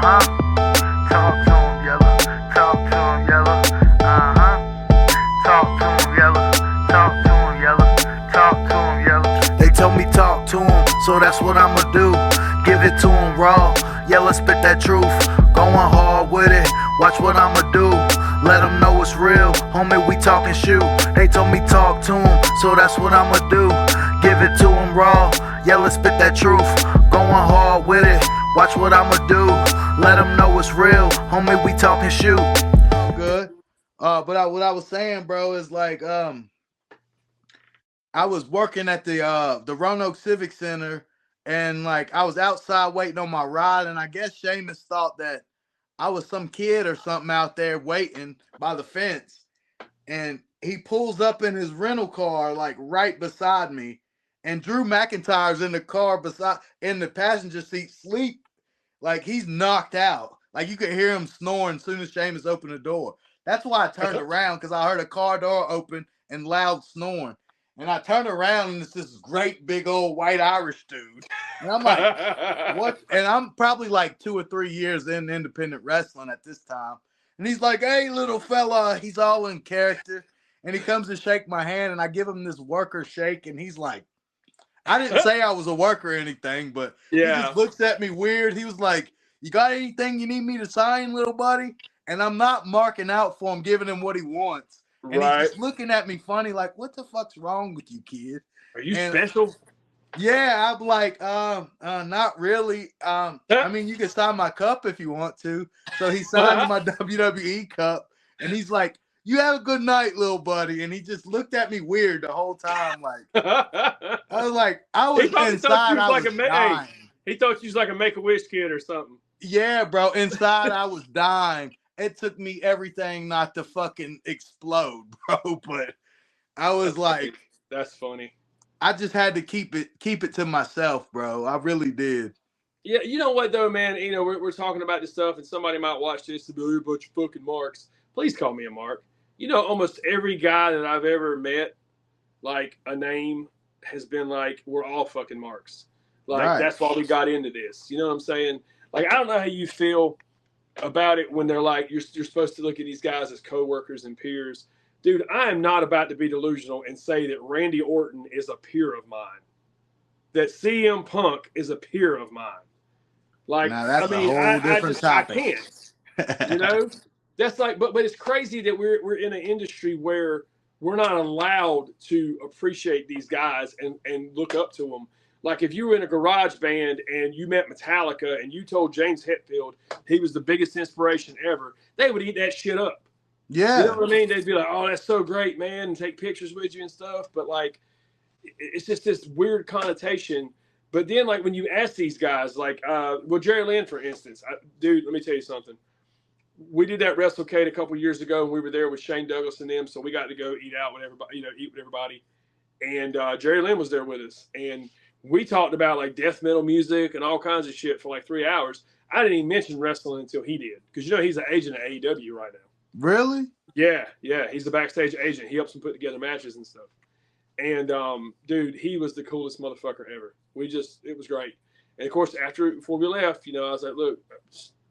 Talk to him, yellow. Talk to him, yellow. Talk to him, yellow. Talk to him, yellow. Talk to him, yellow. They told me talk to him, so that's what I'ma do. Give it to him raw. Yellow, spit that truth. Going hard with it. Watch what I'ma do. Let them know it's real. Homie, we talking shoot. They told me talk to him, so that's what I'ma do. Give it to him raw. Yellow, spit that truth. Going hard with it. Watch what I'ma do. Let them know it's real. Homie, we talking shoot. Good. But what I was saying, bro, is like I was working at the Roanoke Civic Center, and like I was outside waiting on my ride, and I guess Seamus thought that I was some kid or something out there waiting by the fence, and he pulls up in his rental car like right beside me, and Drew McIntyre's in the car in the passenger seat, sleep like he's knocked out. Like you could hear him snoring as soon as Seamus opened the door. That's why I turned around, because I heard a car door open and loud snoring. And I turned around, and it's this great big old white Irish dude. And I'm like, what? And I'm probably like 2 or 3 years in independent wrestling at this time. And he's like, hey, little fella. He's all in character. And he comes to shake my hand, and I give him this worker shake. And he's like, I didn't say I was a worker or anything, but he just looks at me weird. He was like, you got anything you need me to sign, little buddy? And I'm not marking out for him, giving him what he wants. And he's just looking at me funny, like, what the fuck's wrong with you, kid? Are you special? Yeah, I'm like, not really. I mean, you can sign my cup if you want to. So he signed my WWE cup, and he's like, you have a good night, little buddy. And he just looked at me weird the whole time. Like, I was like, I was inside, I was dying. He thought you was like a Make-A-Wish kid or something. Yeah, bro. Inside, I was dying. It took me everything not to fucking explode, bro. But I was like, that's funny. I just had to keep it to myself, bro. I really did. Yeah, you know what though, man? You know, we're talking about this stuff, and somebody might watch this and be like, a bunch of fucking marks. Please call me a mark. You know, almost every guy that I've ever met, like a name, has been like, we're all fucking marks. Like that's why we got into this. You know what I'm saying? Like, I don't know how you feel about it when they're like, you're supposed to look at these guys as coworkers and peers. Dude, I am not about to be delusional and say that Randy Orton is a peer of mine. That CM Punk is a peer of mine. Like, now that's a whole different topic. I can't. You know? That's like, but it's crazy that we're in an industry where we're not allowed to appreciate these guys and look up to them. Like if you were in a garage band and you met Metallica and you told James Hetfield he was the biggest inspiration ever, they would eat that shit up. Yeah. You know what I mean? They'd be like, oh, that's so great, man, and take pictures with you and stuff. But like, it's just this weird connotation. But then like when you ask these guys, like, well, Jerry Lynn, for instance, dude, let me tell you something. We did that WrestleCade a couple years ago, and we were there with Shane Douglas and them, so we got to go eat out with everybody, eat with everybody. And Jerry Lynn was there with us, and we talked about like death metal music and all kinds of shit for like 3 hours. I didn't even mention wrestling until he did, because he's an agent at AEW right now. Really? Yeah, he's the backstage agent. He helps them put together matches and stuff. And dude, he was the coolest motherfucker ever. It was great. And of course, before we left, I was like, look,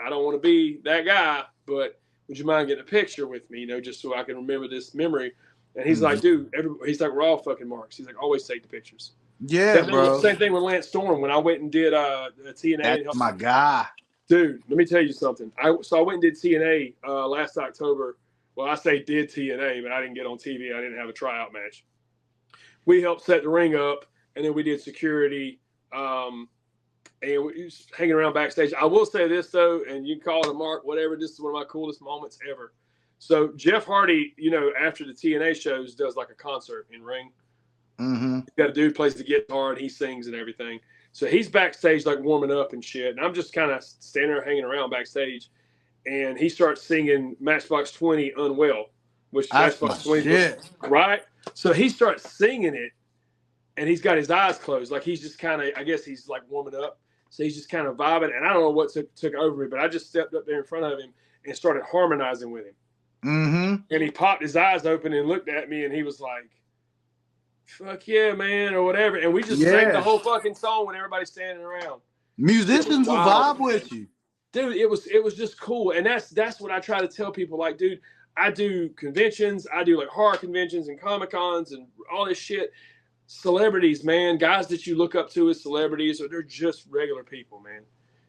I don't want to be that guy, but would you mind getting a picture with me, just so I can remember this memory? And he's like, dude, he's like, we're all fucking marks. He's like, always take the pictures. Yeah, bro. Same thing with Lance Storm when I went and did TNA. That's my guy. Dude, let me tell you something. I went and did TNA last October. Well, I say did TNA, but I didn't get on TV. I didn't have a tryout match. We helped set the ring up, and then we did security. And we was hanging around backstage. I will say this, though, and you can call it a mark, whatever. This is one of my coolest moments ever. So Jeff Hardy, after the TNA shows, does like a concert in ring. Mm-hmm. He's got a dude plays the guitar and he sings and everything. So he's backstage like warming up and shit. And I'm just kind of standing there hanging around backstage. And he starts singing Matchbox 20 Unwell, which Matchbox 20 right? So he starts singing it and he's got his eyes closed. Like he's just kind of, I guess he's like warming up. So he's just kind of vibing. And I don't know what took over me, but I just stepped up there in front of him and started harmonizing with him. Mm-hmm. And he popped his eyes open and looked at me and he was like, fuck yeah, man, or whatever. And we just sang the whole fucking song when everybody's standing around. Musicians will vibe with you. dude, it was just cool. And that's what I try to tell people. Like, dude, I do conventions, I do like horror conventions and Comic Cons and all this shit. Celebrities, man, guys that you look up to as celebrities, or they're just regular people, man.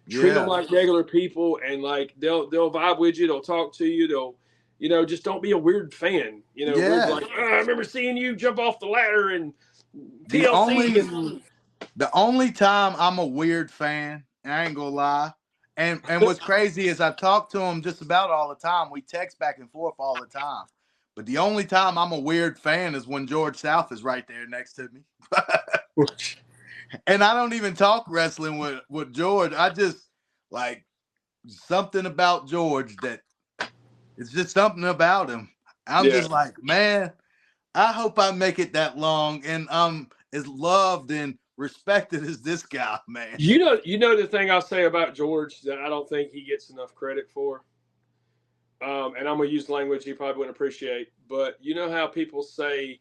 Treat them like regular people, and like they'll vibe with you, they'll talk to you, they'll, just don't be a weird fan. Weird, like, I remember seeing you jump off the ladder and TLC. The only time I'm a weird fan, and I ain't gonna lie, and what's crazy is I talk to him just about all the time. We text back and forth all the time. But the only time I'm a weird fan is when George South is right there next to me. And I don't even talk wrestling with George. I just like something about George that it's just something about him. I'm just like, man, I hope I make it that long and as loved and respected as this guy, man. You know the thing I'll say about George that I don't think he gets enough credit for. And I'm gonna use language he probably wouldn't appreciate, but you know how people say,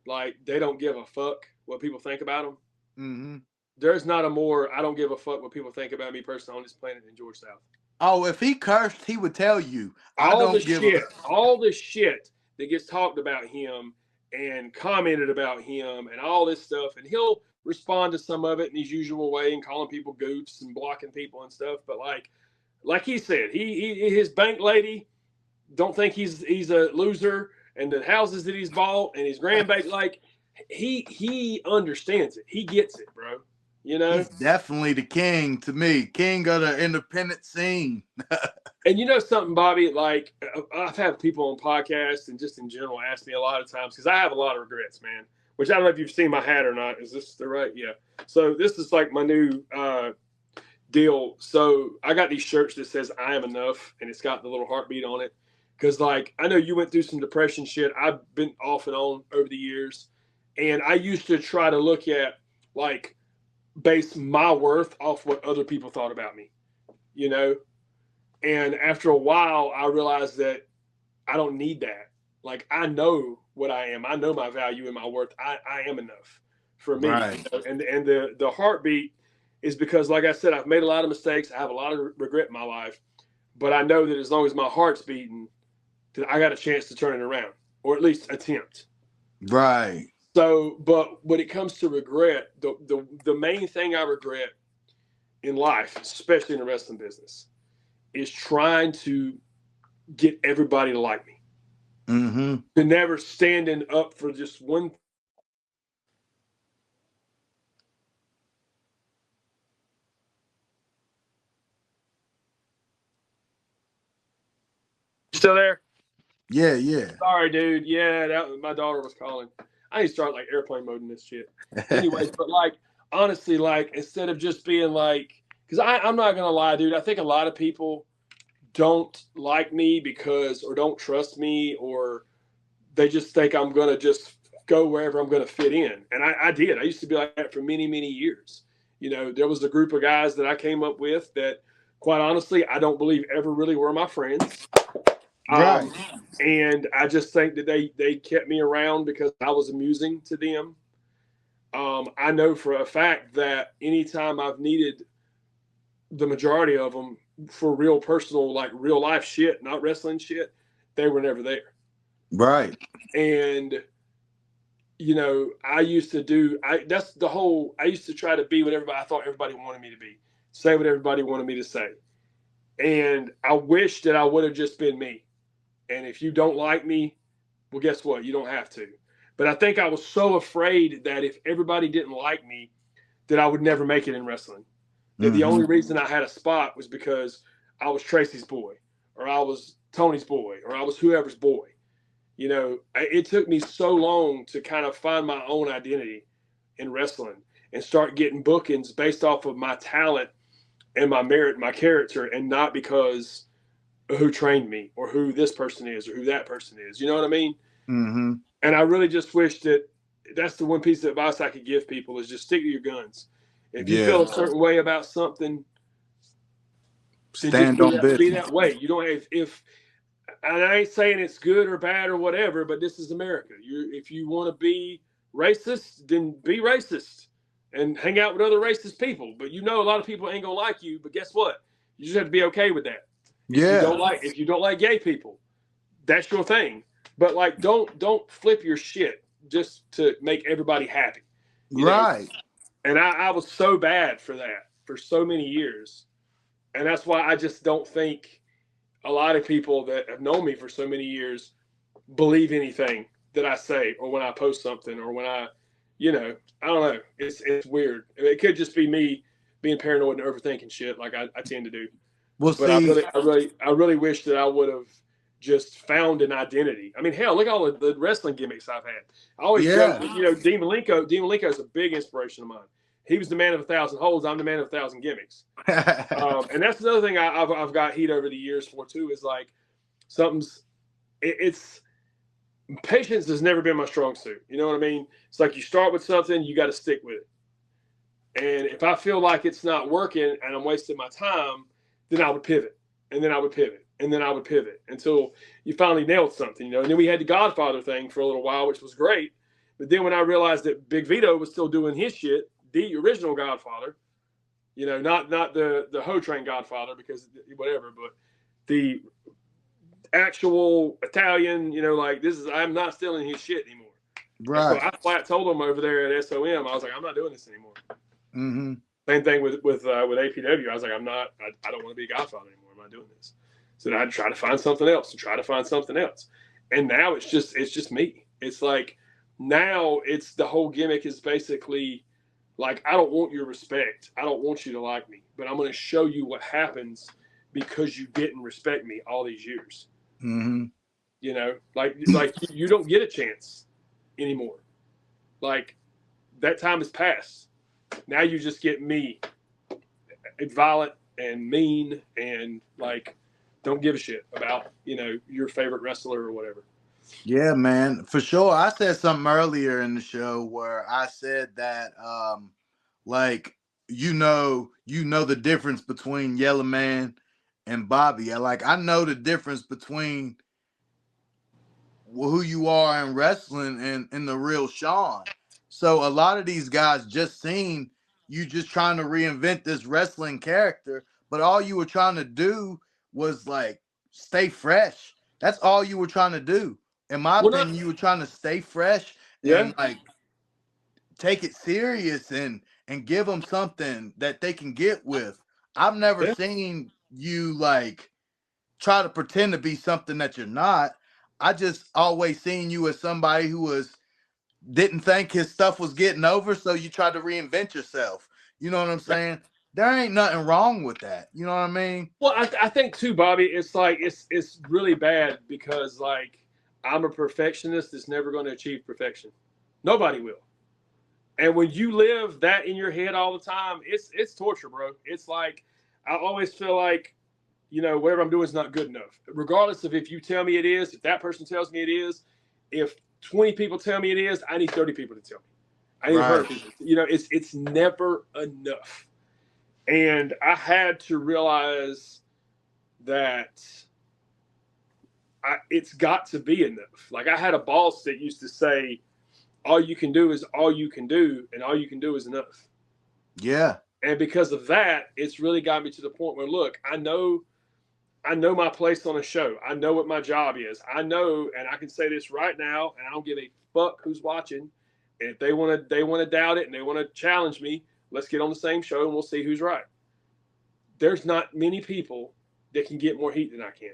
like, they don't give a fuck what people think about them. Mm-hmm. There's not a more I don't give a fuck what people think about me personally on this planet than George South. Oh, if he cursed, he would tell you. All the shit that gets talked about him and commented about him and all this stuff, and he'll respond to some of it in his usual way and calling people goofs and blocking people and stuff. But like he said, his bank lady don't think he's a loser, and the houses that he's bought and his grandbaby, like he understands it. He gets it, bro. He's definitely the king to me. King of the independent scene. And you know something, Bobby? Like, I've had people on podcasts and just in general ask me a lot of times, because I have a lot of regrets, man. Which I don't know if you've seen my hat or not. Is this the right? Yeah. So this is like my new deal. So I got these shirts that says "I am enough," and it's got the little heartbeat on it. Because, like, I know you went through some depression shit. I've been off and on over the years. And I used to try to look at, like, base my worth off what other people thought about me, And after a while, I realized that I don't need that. Like, I know what I am. I know my value and my worth. I am enough for me. Right. And the heartbeat is because, like I said, I've made a lot of mistakes. I have a lot of regret in my life. But I know that as long as my heart's beating, that I got a chance to turn it around, or at least attempt. Right. So, but when it comes to regret, the main thing I regret in life, especially in the wrestling business, is trying to get everybody to like me. Mm-hmm. To never standing up for just one. Still there? Yeah. Sorry, dude. Yeah, my daughter was calling. I need to start like airplane mode in this shit. Anyways, but like, honestly, like, instead of just being like, because I'm not gonna lie, dude. I think a lot of people don't like me or don't trust me, or they just think I'm gonna just go wherever I'm gonna fit in. And I did. I used to be like that for many, many years. There was a group of guys that I came up with that, quite honestly, I don't believe ever really were my friends. Right. And I just think that they kept me around because I was amusing to them. I know for a fact that anytime I've needed the majority of them for real personal, like real life shit, not wrestling shit, they were never there. Right. And, I used to I used to try to be what I thought everybody wanted me to be, say what everybody wanted me to say. And I wish that I would have just been me. And if you don't like me, well, guess what? You don't have to. But I think I was so afraid that if everybody didn't like me, that I would never make it in wrestling. That the only reason I had a spot was because I was Tracy's boy, or I was Tony's boy, or I was whoever's boy. It took me so long to kind of find my own identity in wrestling and start getting bookings based off of my talent and my merit, my character, and not because who trained me or who this person is or who that person is. You know what I mean? Mm-hmm. And I really just wish that's the one piece of advice I could give people is just stick to your guns. If you feel a certain way about something, stand on business. Be that way. You don't have, and I ain't saying it's good or bad or whatever, but this is America. If you want to be racist, then be racist and hang out with other racist people. But a lot of people ain't gonna like you. But guess what? You just have to be okay with that. Yeah. If you don't like gay people, that's your thing. But like, don't flip your shit just to make everybody happy, you know. Right. And I was so bad for that for so many years, and that's why I just don't think a lot of people that have known me for so many years believe anything that I say or when I post something or when I, you know, I don't know. It's weird. It could just be me being paranoid and overthinking shit like I tend to do. Well, But see, I really wish that I would have just found an identity. I mean, hell, look at all the wrestling gimmicks I've had. I always joke, yeah. you know, Dean Malenko is a big inspiration of mine. He was the man of 1,000 holds. I'm the man of 1,000 gimmicks. And that's another thing I've got heat over the years for too. Is like it's patience has never been my strong suit. You know what I mean? It's like you start with something, you got to stick with it. And if I feel like it's not working and I'm wasting my time, then I would pivot, and then I would pivot, and then I would pivot until you finally nailed something, you know. And then we had the Godfather thing for a little while, which was great. But then when I realized that Big Vito was still doing his shit, the original Godfather, you know, not the Ho Train Godfather, because whatever, but the actual Italian, you know, like I'm not stealing his shit anymore. Right. And so I flat told him over there at SOM, I was like, I'm not doing this anymore. Mm-hmm. Same thing with APW. I was like, I don't want to be a Godfather anymore. I'm not doing this. So I'd try to find something else and try to find something else. And now it's just me. It's like, now it's the whole gimmick is basically like, I don't want your respect. I don't want you to like me, but I'm going to show you what happens because you didn't respect me all these years. Mm-hmm. You know, like you don't get a chance anymore. Like, that time has passed. Now you just get me, violent and mean and like don't give a shit about, you know, your favorite wrestler or whatever. Yeah, man, for sure. I said something earlier in the show where I said that like you know the difference between Yellow Man and Bobby. I know the difference between who you are in wrestling and the real Sean. So a lot of these guys just seen you just trying to reinvent this wrestling character, but all you were trying to do was like stay fresh. That's all you were trying to do. In my opinion, you were trying to stay fresh and like take it serious and give them something that they can get with. I've never seen you like try to pretend to be something that you're not. I just always seen you as somebody who didn't think his stuff was getting over, so you tried to reinvent yourself. You know what I'm saying? There ain't nothing wrong with that. You know what I mean? Well, I think too, Bobby, it's like it's really bad because like I'm a perfectionist that's never going to achieve perfection. Nobody will. And when you live that in your head all the time, it's torture, bro. It's like I always feel like, you know, whatever I'm doing is not good enough. Regardless of if you tell me it is, if that person tells me it is, if 20 people tell me it is, I need 30 people to tell me. I need 100 people. You know, it's never enough. And I had to realize that it's got to be enough. Like I had a boss that used to say, all you can do is all you can do, and all you can do is enough. Yeah. And because of that, it's really got me to the point where, look, I know my place on a show. I know what my job is. I know, and I can say this right now, and I don't give a fuck who's watching. And if they want to doubt it and they want to challenge me, let's get on the same show and we'll see who's right. There's not many people that can get more heat than I can.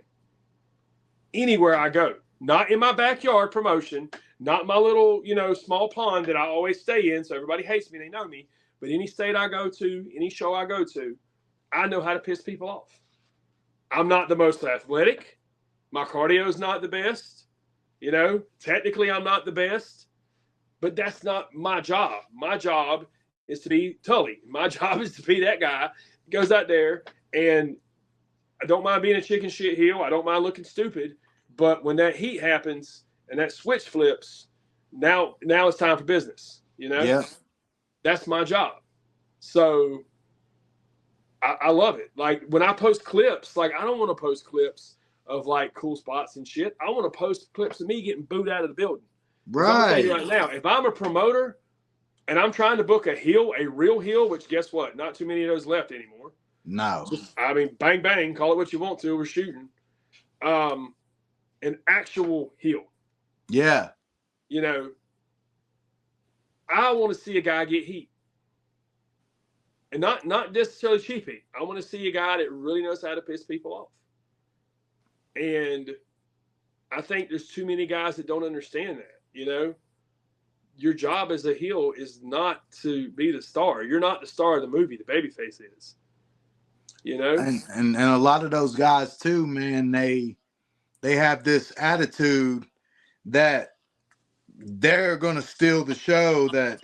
Anywhere I go, not in my backyard promotion, not my little, you know, small pond that I always stay in, so everybody hates me, they know me. But any state I go to, any show I go to, I know how to piss people off. I'm not the most athletic. My cardio is not the best. You know, technically I'm not the best, but that's not my job. My job is to be Tully. My job is to be that guy who goes out there, and I don't mind being a chicken shit heel. I don't mind looking stupid. But when that heat happens and that switch flips, now it's time for business. You know? Yeah. That's my job. So I love it. Like when I post clips, like I don't want to post clips of like cool spots and shit. I want to post clips of me getting booed out of the building. Right. I'm telling you right now, if I'm a promoter and I'm trying to book a heel, a real heel, which guess what? Not too many of those left anymore. No. Just, I mean, bang bang, call it what you want to. We're shooting. An actual heel. Yeah. You know, I want to see a guy get heat, and not necessarily cheap heat. I want to see a guy that really knows how to piss people off. And I think there's too many guys that don't understand that. You know, your job as a heel is not to be the star. You're not the star of the movie. The babyface is. You know, And a lot of those guys too, man. They have this attitude that they're gonna steal the show. That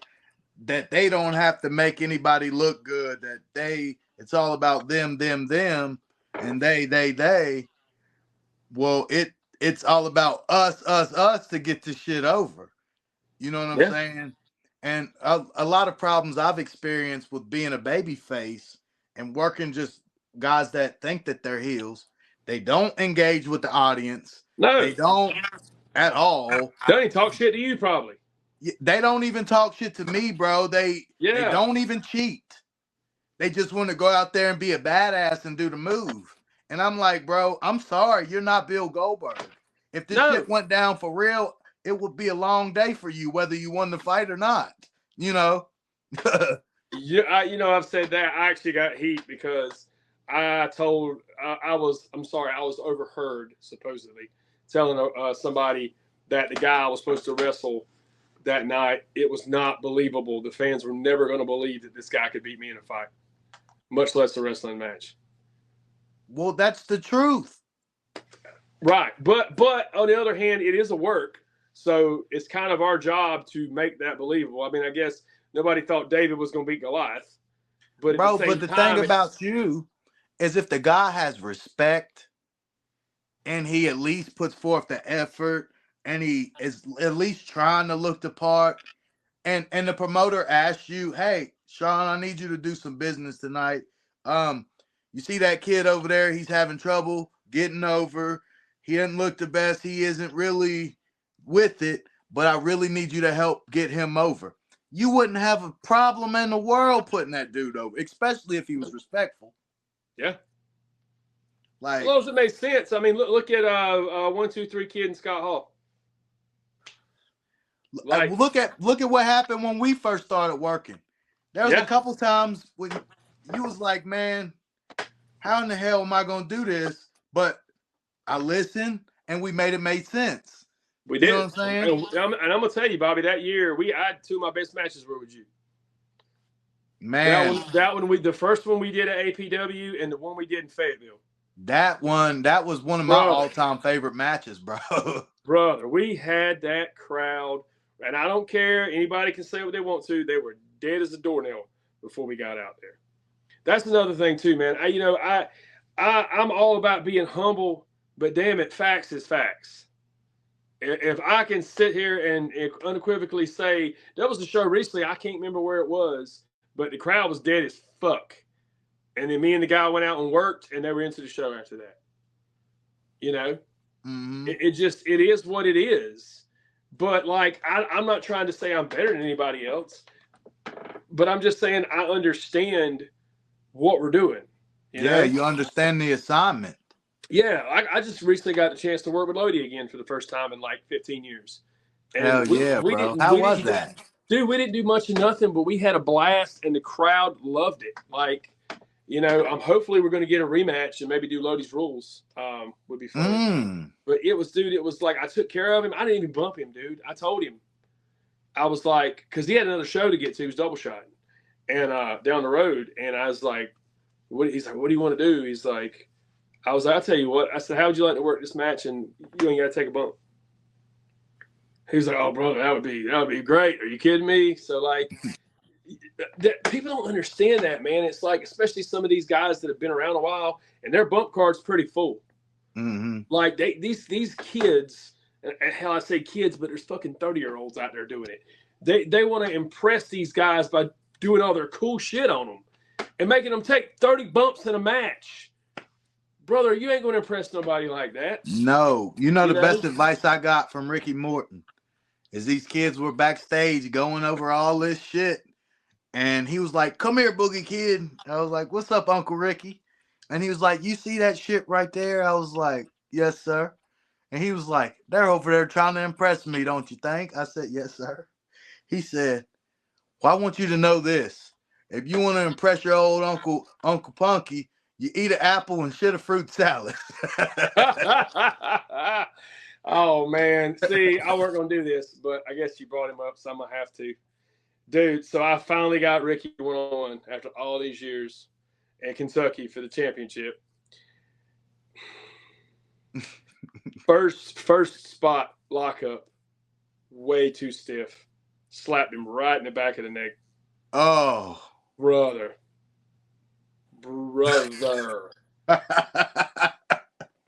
they don't have to make anybody look good. That it's all about them, and they. Well, it's all about us to get this shit over. You know what I'm saying? And a lot of problems I've experienced with being a baby face and working just guys that think that they're heels. They don't engage with the audience. no, They don't at all. they don't even talk shit to you, probably. They don't even talk shit to me, bro. They don't even cheat. They just want to go out there and be a badass and do the move. And I'm like, bro, I'm sorry, you're not Bill Goldberg. If this shit went down for real, it would be a long day for you, whether you won the fight or not. You know? Yeah, I've said that. I actually got heat because I was overheard, supposedly, telling somebody that the guy I was supposed to wrestle that night, it was not believable. The fans were never going to believe that this guy could beat me in a fight, much less a wrestling match. Well, that's the truth. Right. But on the other hand, it is a work. So it's kind of our job to make that believable. I mean, I guess nobody thought David was going to beat Goliath. But the thing about you is if the guy has respect and he at least puts forth the effort and he is at least trying to look the part, and the promoter asks you, hey, Sean, I need you to do some business tonight. You see that kid over there? He's having trouble getting over. He doesn't look the best. He isn't really with it, but I really need you to help get him over. You wouldn't have a problem in the world putting that dude over, especially if he was respectful. Yeah. Like, as long as it makes sense. I mean, look at 1, 2, 3 Kid and Scott Hall. Like, look at what happened when we first started working. There was a couple times when you was like, man, how in the hell am I going to do this? But I listened and we made it make sense. We did. You know what I'm saying? And I'm going to tell you, Bobby, that year I had 2 of my best matches were with you. Man. That one, the first one we did at APW and the one we did in Fayetteville. That was one of my all-time favorite matches, bro. Brother, we had that crowd, and I don't care. Anybody can say what they want to. They were dead as a doornail before we got out there. That's another thing too, man. I'm all about being humble, but damn it, facts is facts. If I can sit here and unequivocally say, there was a show recently, I can't remember where it was, but the crowd was dead as fuck. And then me and the guy went out and worked, and they were into the show after that. You know? Mm-hmm. It is what it is. But, like, I'm not trying to say I'm better than anybody else, but I'm just saying I understand what we're doing. You know? You understand the assignment. Yeah, I just recently got the chance to work with Lodi again for the first time in like 15 years. And hell yeah, bro. How was that? Dude, we didn't do much of nothing, but we had a blast, and the crowd loved it. Like, hopefully we're going to get a rematch and maybe do Lodi's rules. Would be fun. But it was like I took care of him. I didn't even bump him, dude. I told him. I was like, because he had another show to get to. He was double shotting. And down the road. And I was like, he's like, what do you want to do? He's like, I'll tell you what. I said, how would you like to work this match? And you ain't got to take a bump. He was like, oh, brother, that would be great. Are you kidding me? So, like, people don't understand that, man. It's like, especially some of these guys that have been around a while, and their bump card's pretty full. Mm-hmm. Like, these kids, and hell, I say kids, but there's fucking 30-year-olds out there doing it. They want to impress these guys by doing all their cool shit on them and making them take 30 bumps in a match. Brother, you ain't going to impress nobody like that. No. You know the best advice I got from Ricky Morton is these kids were backstage going over all this shit. And he was like, "Come here, Boogie Kid." I was like, "What's up, Uncle Ricky?" And he was like, "You see that shit right there?" I was like, "Yes, sir." And he was like, "They're over there trying to impress me, don't you think?" I said, "Yes, sir." He said, "Well, I want you to know this. If you want to impress your old Uncle Punky, you eat an apple and shit a fruit salad." Oh man, see, I weren't gonna do this, but I guess you brought him up, so I'm gonna have to, dude. So I finally got Ricky 1-on-1 after all these years in Kentucky for the championship. First spot lockup, way too stiff. Slapped him right in the back of the neck. Oh, brother.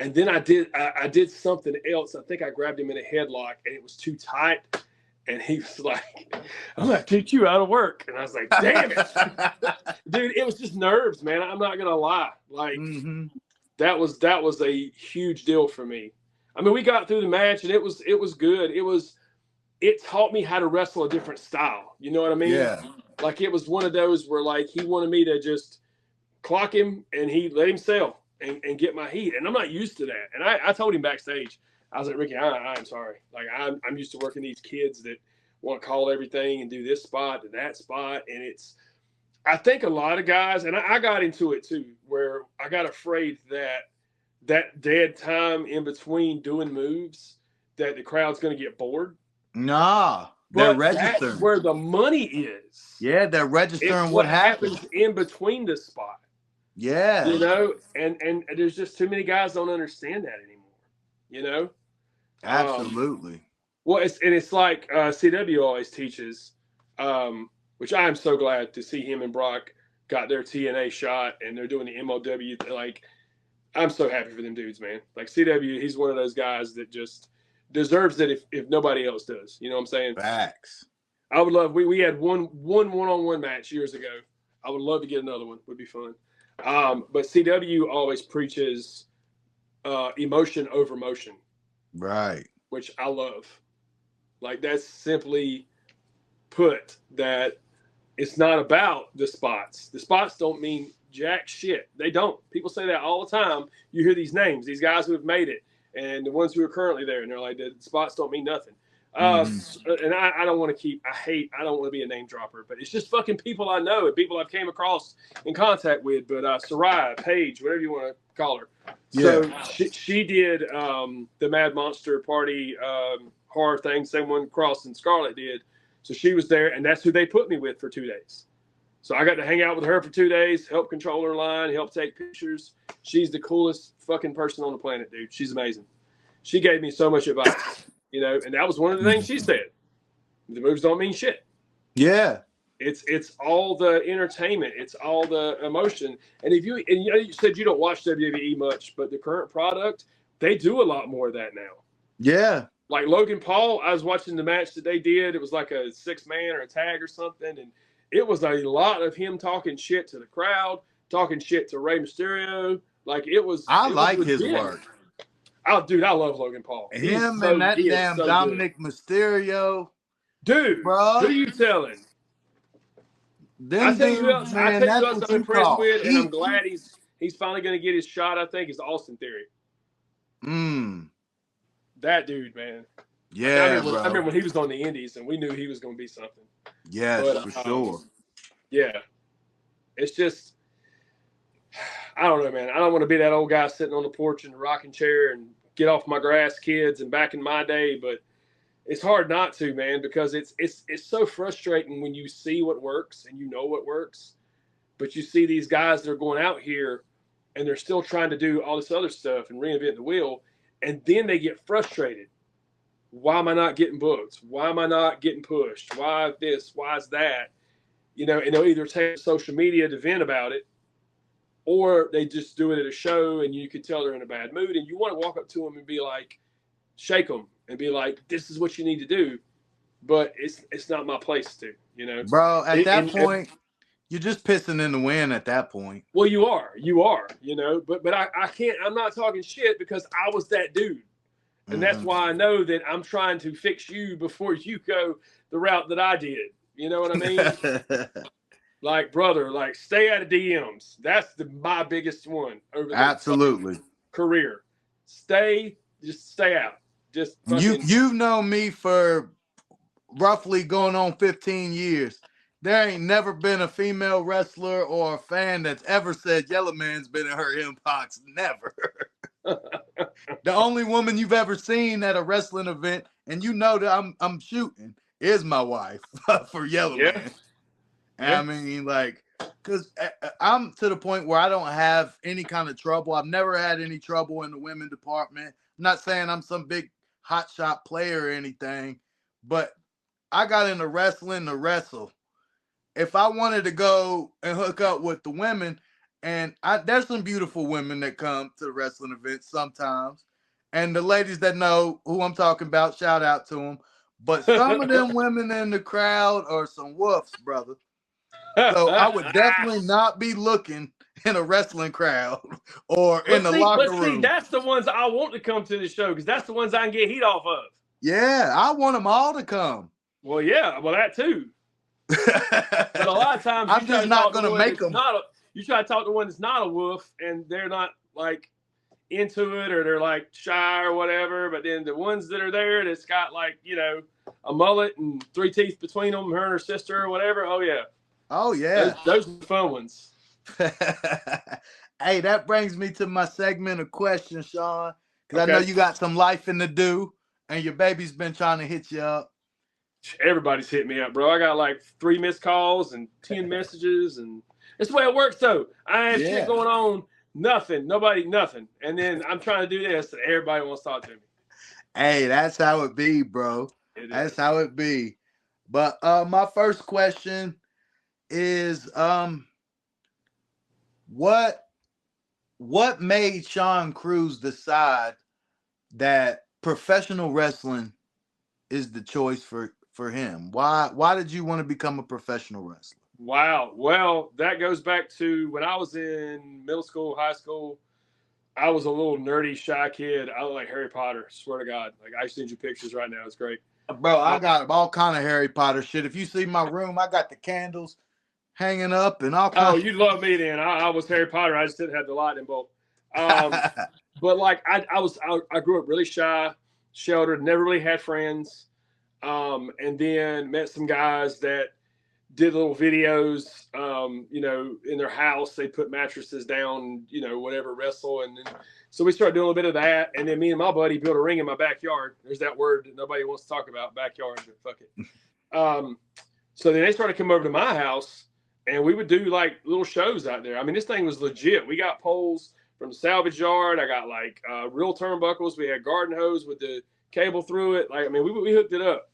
And then I did something else. I think I grabbed him in a headlock and it was too tight. And he was like, "I'm gonna kick you out of work." And I was like, "Damn it." Dude, it was just nerves, man. I'm not gonna lie. Like that was a huge deal for me. I mean, we got through the match and it was good. It taught me how to wrestle a different style. You know what I mean? Yeah. Like it was one of those where like he wanted me to just clock him and he let him sell and get my heat. And I'm not used to that. And I told him backstage, I was like, "Ricky, I'm sorry. Like I'm used to working these kids that want to call everything and do this spot and that spot." And I think a lot of guys, and I got into it too, where I got afraid that dead time in between doing moves, that the crowd's going to get bored. Nah, they're registering. That's where the money is. Yeah, they're registering it's what happens in between the spot. Yeah. You know, and there's just too many guys don't understand that anymore. You know? Absolutely. Well, it's like CW always teaches, which I'm so glad to see him and Brock got their TNA shot and they're doing the MLW. Like, I'm so happy for them dudes, man. Like CW, he's one of those guys that just deserves it if nobody else does. You know what I'm saying? Facts. I would love. We had one-on-one match years ago. I would love to get another one. Would be fun. But CW always preaches emotion over motion. Right. Which I love. Like that's simply put that it's not about the spots. The spots don't mean jack shit. They don't. People say that all the time. You hear these names, these guys who have made it, and the ones who are currently there, and they're like, the spots don't mean nothing. And I don't want to I don't want to be a name dropper, but it's just fucking people I know and people I've came across in contact with. But Sarai, Paige, whatever you want to call her. So she did the Mad Monster Party horror thing, same one Cross and Scarlett did. So she was there, and that's who they put me with for 2 days. So I got to hang out with her for 2 days, help control her line, help take pictures. She's the coolest fucking person on the planet, dude. She's amazing. She gave me so much advice, you know, and that was one of the things she said. The moves don't mean shit. Yeah. It's all the entertainment. It's all the emotion. And you know, you said you don't watch WWE much, but the current product, they do a lot more of that now. Yeah. Like Logan Paul, I was watching the match that they did. It was like a 6-man or a tag or something. And it was a lot of him talking shit to the crowd, talking shit to Rey Mysterio. Like it was. I like his work. Oh, dude, I love Logan Paul. Him and that damn Dominic Mysterio. Dude, bro. Who you telling? I tell you who else I'm impressed with, and I'm glad he's finally going to get his shot, I think, is Austin Theory. That dude, man. Yeah, I remember when he was on the Indies, and we knew he was going to be something. Yes, for sure. Yeah. It's just, I don't know, man. I don't want to be that old guy sitting on the porch in the rocking chair and get off my grass, kids, and back in my day, but it's hard not to, man, because it's so frustrating when you see what works and you know what works, but you see these guys that are going out here and they're still trying to do all this other stuff and reinvent the wheel, and then they get frustrated. Why am I not getting booked? Why am I not getting pushed? Why this? Why is that? You know, and they'll either take social media to vent about it, or they just do it at a show and you can tell they're in a bad mood, and you want to walk up to them and be like, shake them and be like, this is what you need to do. But it's not my place to, you know. Bro, at that point, you're just pissing in the wind at that point. Well, you are, you know, but I can't, I'm not talking shit because I was that dude. And that's why I know that I'm trying to fix you before you go the route that I did. You know what I mean? Like, brother, like, stay out of DMs. That's my biggest one over the Absolutely. career. Just stay out. Just fucking. You've known me for roughly going on 15 years. There ain't never been a female wrestler or a fan that's ever said Yellow Man's been in her inbox. Never. The only woman you've ever seen at a wrestling event, and you know that I'm shooting, is my wife for Yellow Man. Yeah. I mean, like, because I'm to the point where I don't have any kind of trouble. I've never had any trouble in the women department. I'm not saying I'm some big hotshot player or anything, but I got into wrestling to wrestle. If I wanted to go and hook up with the women, and there's some beautiful women that come to the wrestling events sometimes, and the ladies that know who I'm talking about, shout out to them. But some of them women in the crowd are some woofs, brother. So I would definitely not be looking in a wrestling crowd or in the locker room. See, that's the ones I want to come to the show because that's the ones I can get heat off of. Yeah, I want them all to come. Well, yeah, well, that too. But a lot of times I'm just not going to make them. You try to talk to one that's not a woof and they're not like into it or they're like shy or whatever. But then the ones that are there that's got like, you know, a mullet and 3 teeth between them, her and her sister or whatever. Oh, yeah. Oh, yeah. Those are the fun ones. Hey, that brings me to my segment of questions, Sean, because I know you got some life in the do and your baby's been trying to hit you up. Everybody's hit me up, bro. I got like 3 missed calls and 10 messages, and it's the way it works, though. I have shit going on, nothing, nobody, nothing. And then I'm trying to do this, and everybody wants to talk to me. Hey, that's how it be, bro. That's how it be. But my first question is what made Sean Cruz decide that professional wrestling is the choice for him? Why did you want to become a professional wrestler? Wow. Well, that goes back to when I was in middle school, high school. I was a little nerdy, shy kid. I look like Harry Potter. Swear to God. Like, I send you pictures right now. It's great. Bro, I got all kind of Harry Potter shit. If you see my room, I got the candles hanging up and all kinds. Oh, you love me then. I was Harry Potter. I just didn't have the lightning bolt. But like I grew up really shy, sheltered, never really had friends. And then met some guys that did little videos, you know, in their house. They put mattresses down, you know, whatever, wrestle. And then, so we started doing a little bit of that. And then me and my buddy built a ring in my backyard. There's that word that nobody wants to talk about, backyard, but fuck it. So then they started coming over to my house and we would do like little shows out there. I mean, this thing was legit. We got poles from the salvage yard. I got like real turnbuckles. We had garden hose with the cable through it. Like, I mean, we hooked it up.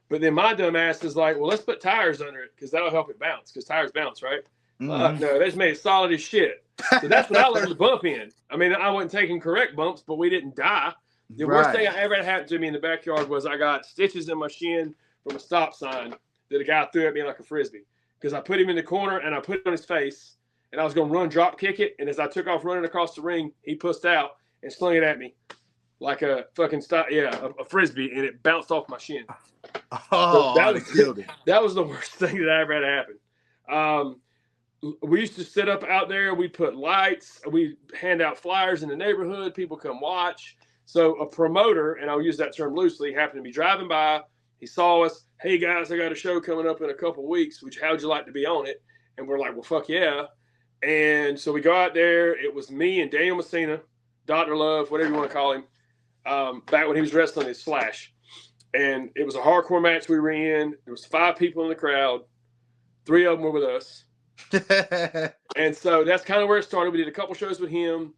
But then my dumb ass is like, well, let's put tires under it because that'll help it bounce because tires bounce, right? No, they just made it solid as shit. So that's what I learned to bump in. I mean, I wasn't taking correct bumps, but we didn't die. The worst thing I ever had happen to me in the backyard was I got stitches in my shin from a stop sign that a guy threw at me like a Frisbee because I put him in the corner and I put it on his face and I was going to run drop kick it. And as I took off running across the ring, he pussed out and slung it at me like a fucking a Frisbee, and it bounced off my shin. Oh, so that was the worst thing that ever had happen. We used to sit up out there. We put lights. We hand out flyers in the neighborhood. People come watch. So a promoter, and I'll use that term loosely, happened to be driving by. He saw us. Hey, guys, I got a show coming up in a couple of weeks. How would you like to be on it? And we're like, well, fuck yeah. And so we go out there. It was me and Daniel Messina, Dr. Love, whatever you want to call him, back when he was wrestling his Slash. And it was a hardcore match we were in. There was 5 people in the crowd. 3 of them were with us. And so that's kind of where it started. We did a couple shows with him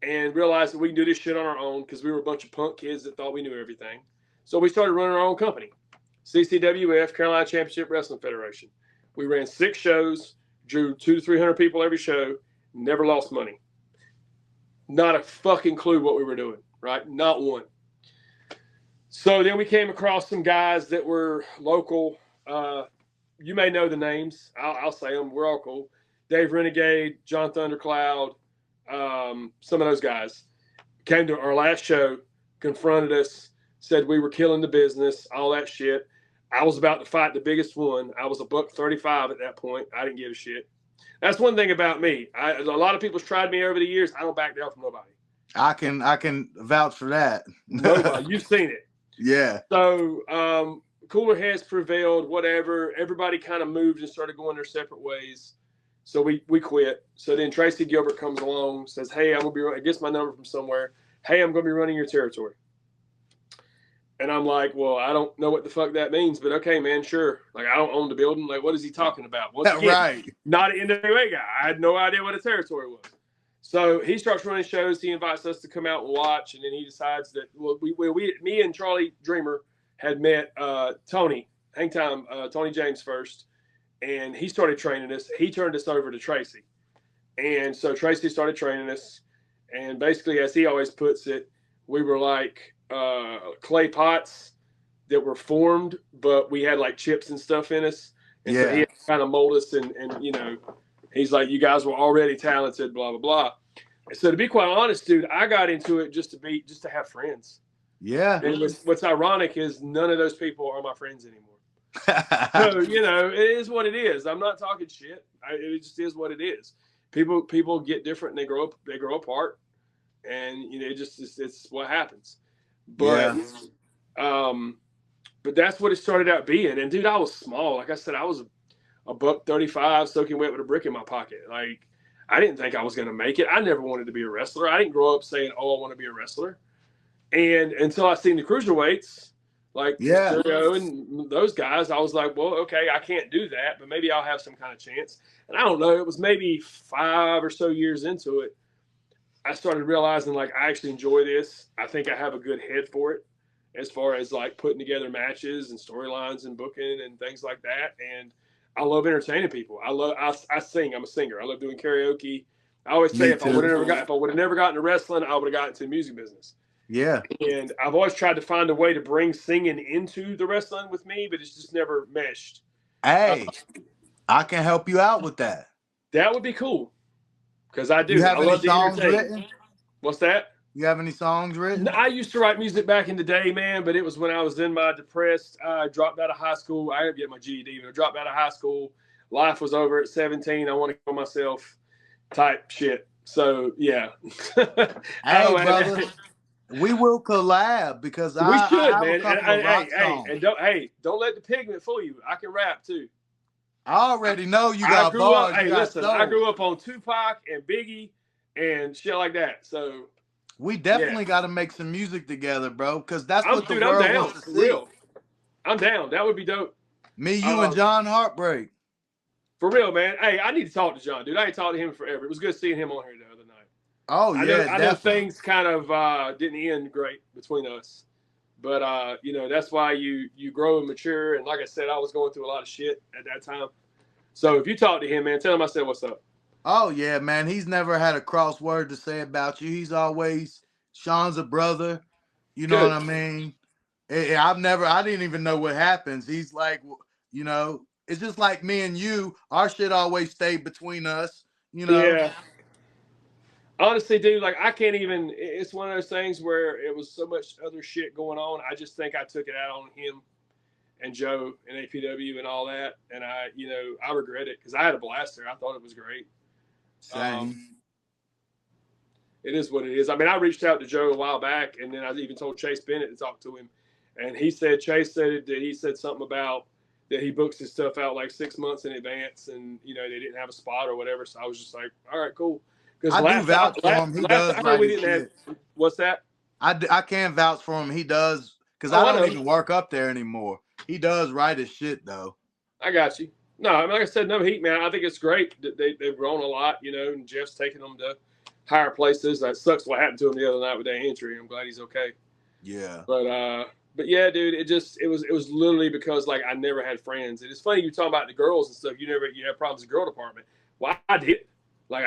and realized that we can do this shit on our own because we were a bunch of punk kids that thought we knew everything. So we started running our own company, CCWF, Carolina Championship Wrestling Federation. We ran 6 shows, drew 200 to 300 people every show, never lost money. Not a fucking clue what we were doing, right? Not one. So then we came across some guys that were local. You may know the names. I'll say them. We're all cool. Dave Renegade, John Thundercloud, some of those guys came to our last show, confronted us, said we were killing the business, all that shit. I was about to fight the biggest one. I was a $135 at that point. I didn't give a shit. That's one thing about me. A lot of people's tried me over the years. I don't back down from nobody. I can vouch for that. Nobody. You've seen it. Yeah. So cooler heads prevailed, whatever. Everybody kind of moved and started going their separate ways. So we quit. So then Tracy Gilbert comes along, says, hey, I'm going to be, gets my number from somewhere. Hey, I'm going to be running your territory. And I'm like, well, I don't know what the fuck that means, but okay, man, sure. Like, I don't own the building. Like, what is he talking about? Once again, right. Not an NWA guy. I had no idea what a territory was. So he starts running shows. He invites us to come out and watch, and then he decides that me and Charlie Dreamer had met Tony Tony James first, and he started training us. He turned us over to Tracy, and so Tracy started training us. And basically, as he always puts it, we were like clay pots that were formed, but we had like chips and stuff in us. And so he had to kind of mold us, and you know, he's like, you guys were already talented, blah, blah, blah. And so to be quite honest, dude, I got into it just to have friends. Yeah. And what's ironic is none of those people are my friends anymore. So, you know, it is what it is. I'm not talking shit. It just is what it is. People get different and they grow apart, and you know, it's what happens. But but that's what it started out being. And dude, I was small. Like I said, I was a $135 soaking wet with a brick in my pocket. Like, I didn't think I was going to make it. I never wanted to be a wrestler. I didn't grow up saying, oh, I want to be a wrestler. And until I seen the cruiserweights, like Mysterio and those guys, I was like, well, okay, I can't do that, but maybe I'll have some kind of chance. And I don't know, it was maybe 5 or so years into it, I started realizing, like, I actually enjoy this. I think I have a good head for it as far as, like, putting together matches and storylines and booking and things like that. And I love entertaining people. I sing. I'm a singer. I love doing karaoke. I always say if I would have never gotten into wrestling, I would have gotten into the music business. Yeah. And I've always tried to find a way to bring singing into the wrestling with me, but it's just never meshed. Hey, I can help you out with that. That would be cool. Because I do. You have I any love songs written? What's that? You have any songs written? I used to write music back in the day, man, but it was when I was in my depressed, I dropped out of high school. I didn't get my GED, but I dropped out of high school. Life was over at 17. I want to kill myself type shit. So, yeah. Hey, brother, we will collab because we should, man. Don't let the pigment fool you. I can rap, too. I already know you got bars. Hey, listen, I grew up on Tupac and Biggie and shit like that. So we definitely got to make some music together, bro, because that's what the world wants to see. Real. I'm down. That would be dope. Me, you, and John Heartbreak. For real, man. Hey, I need to talk to John, dude. I ain't talked to him forever. It was good seeing him on here the other night. Oh, I know things kind of didn't end great between us. But, you know, that's why you grow and mature. And like I said, I was going through a lot of shit at that time. So if you talk to him, man, tell him I said what's up. Oh, yeah, man. He's never had a cross word to say about you. He's always, Sean's a brother. You know what I mean? I didn't even know what happens. He's like, you know, it's just like me and you. Our shit always stayed between us, you know? Yeah. Honestly, dude, like, I can't even, it's one of those things where it was so much other shit going on. I just think I took it out on him and Joe and APW and all that. And I regret it because I had a blast there. I thought it was great. Same. It is what it is. I mean, I reached out to Joe a while back, and then I even told Chase Bennett to talk to him. And Chase said that he said something about that he books his stuff out like 6 months in advance, and, you know, they didn't have a spot or whatever. So I was just like, all right, cool. I do vouch for him. He does right. What's that? I can vouch for him. He does, because I don't even work up there anymore. He does write his shit, though. I got you. No, I mean, like I said, no heat, man. I think it's great. They've grown a lot, you know, and Jeff's taking them to higher places. That sucks what happened to him the other night with that injury. I'm glad he's okay. Yeah. But yeah, dude, it was literally because, like, I never had friends. And it's funny you talking about the girls and stuff. You have problems in the girl department. Well, I did. Like,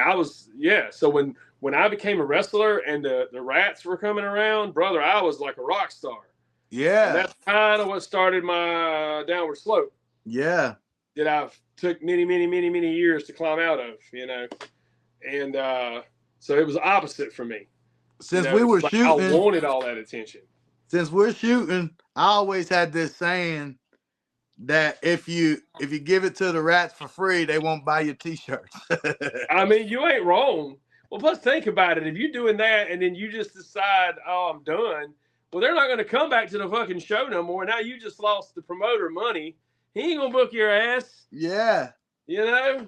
so when I became a wrestler and the rats were coming around, brother, I was like a rock star. Yeah. And that's kind of what started my downward slope. Yeah. That I've took many, many, many, many years to climb out of, you know. And so it was opposite for me. Since we were shooting. I wanted all that attention. Since we're shooting, I always had this saying, that if you give it to the rats for free, they won't buy your t-shirts. I mean, you ain't wrong. Well, plus think about it. If you're doing that and then you just decide, oh, I'm done, well, they're not going to come back to the fucking show no more. Now you just lost the promoter money. He ain't going to book your ass. Yeah. You know?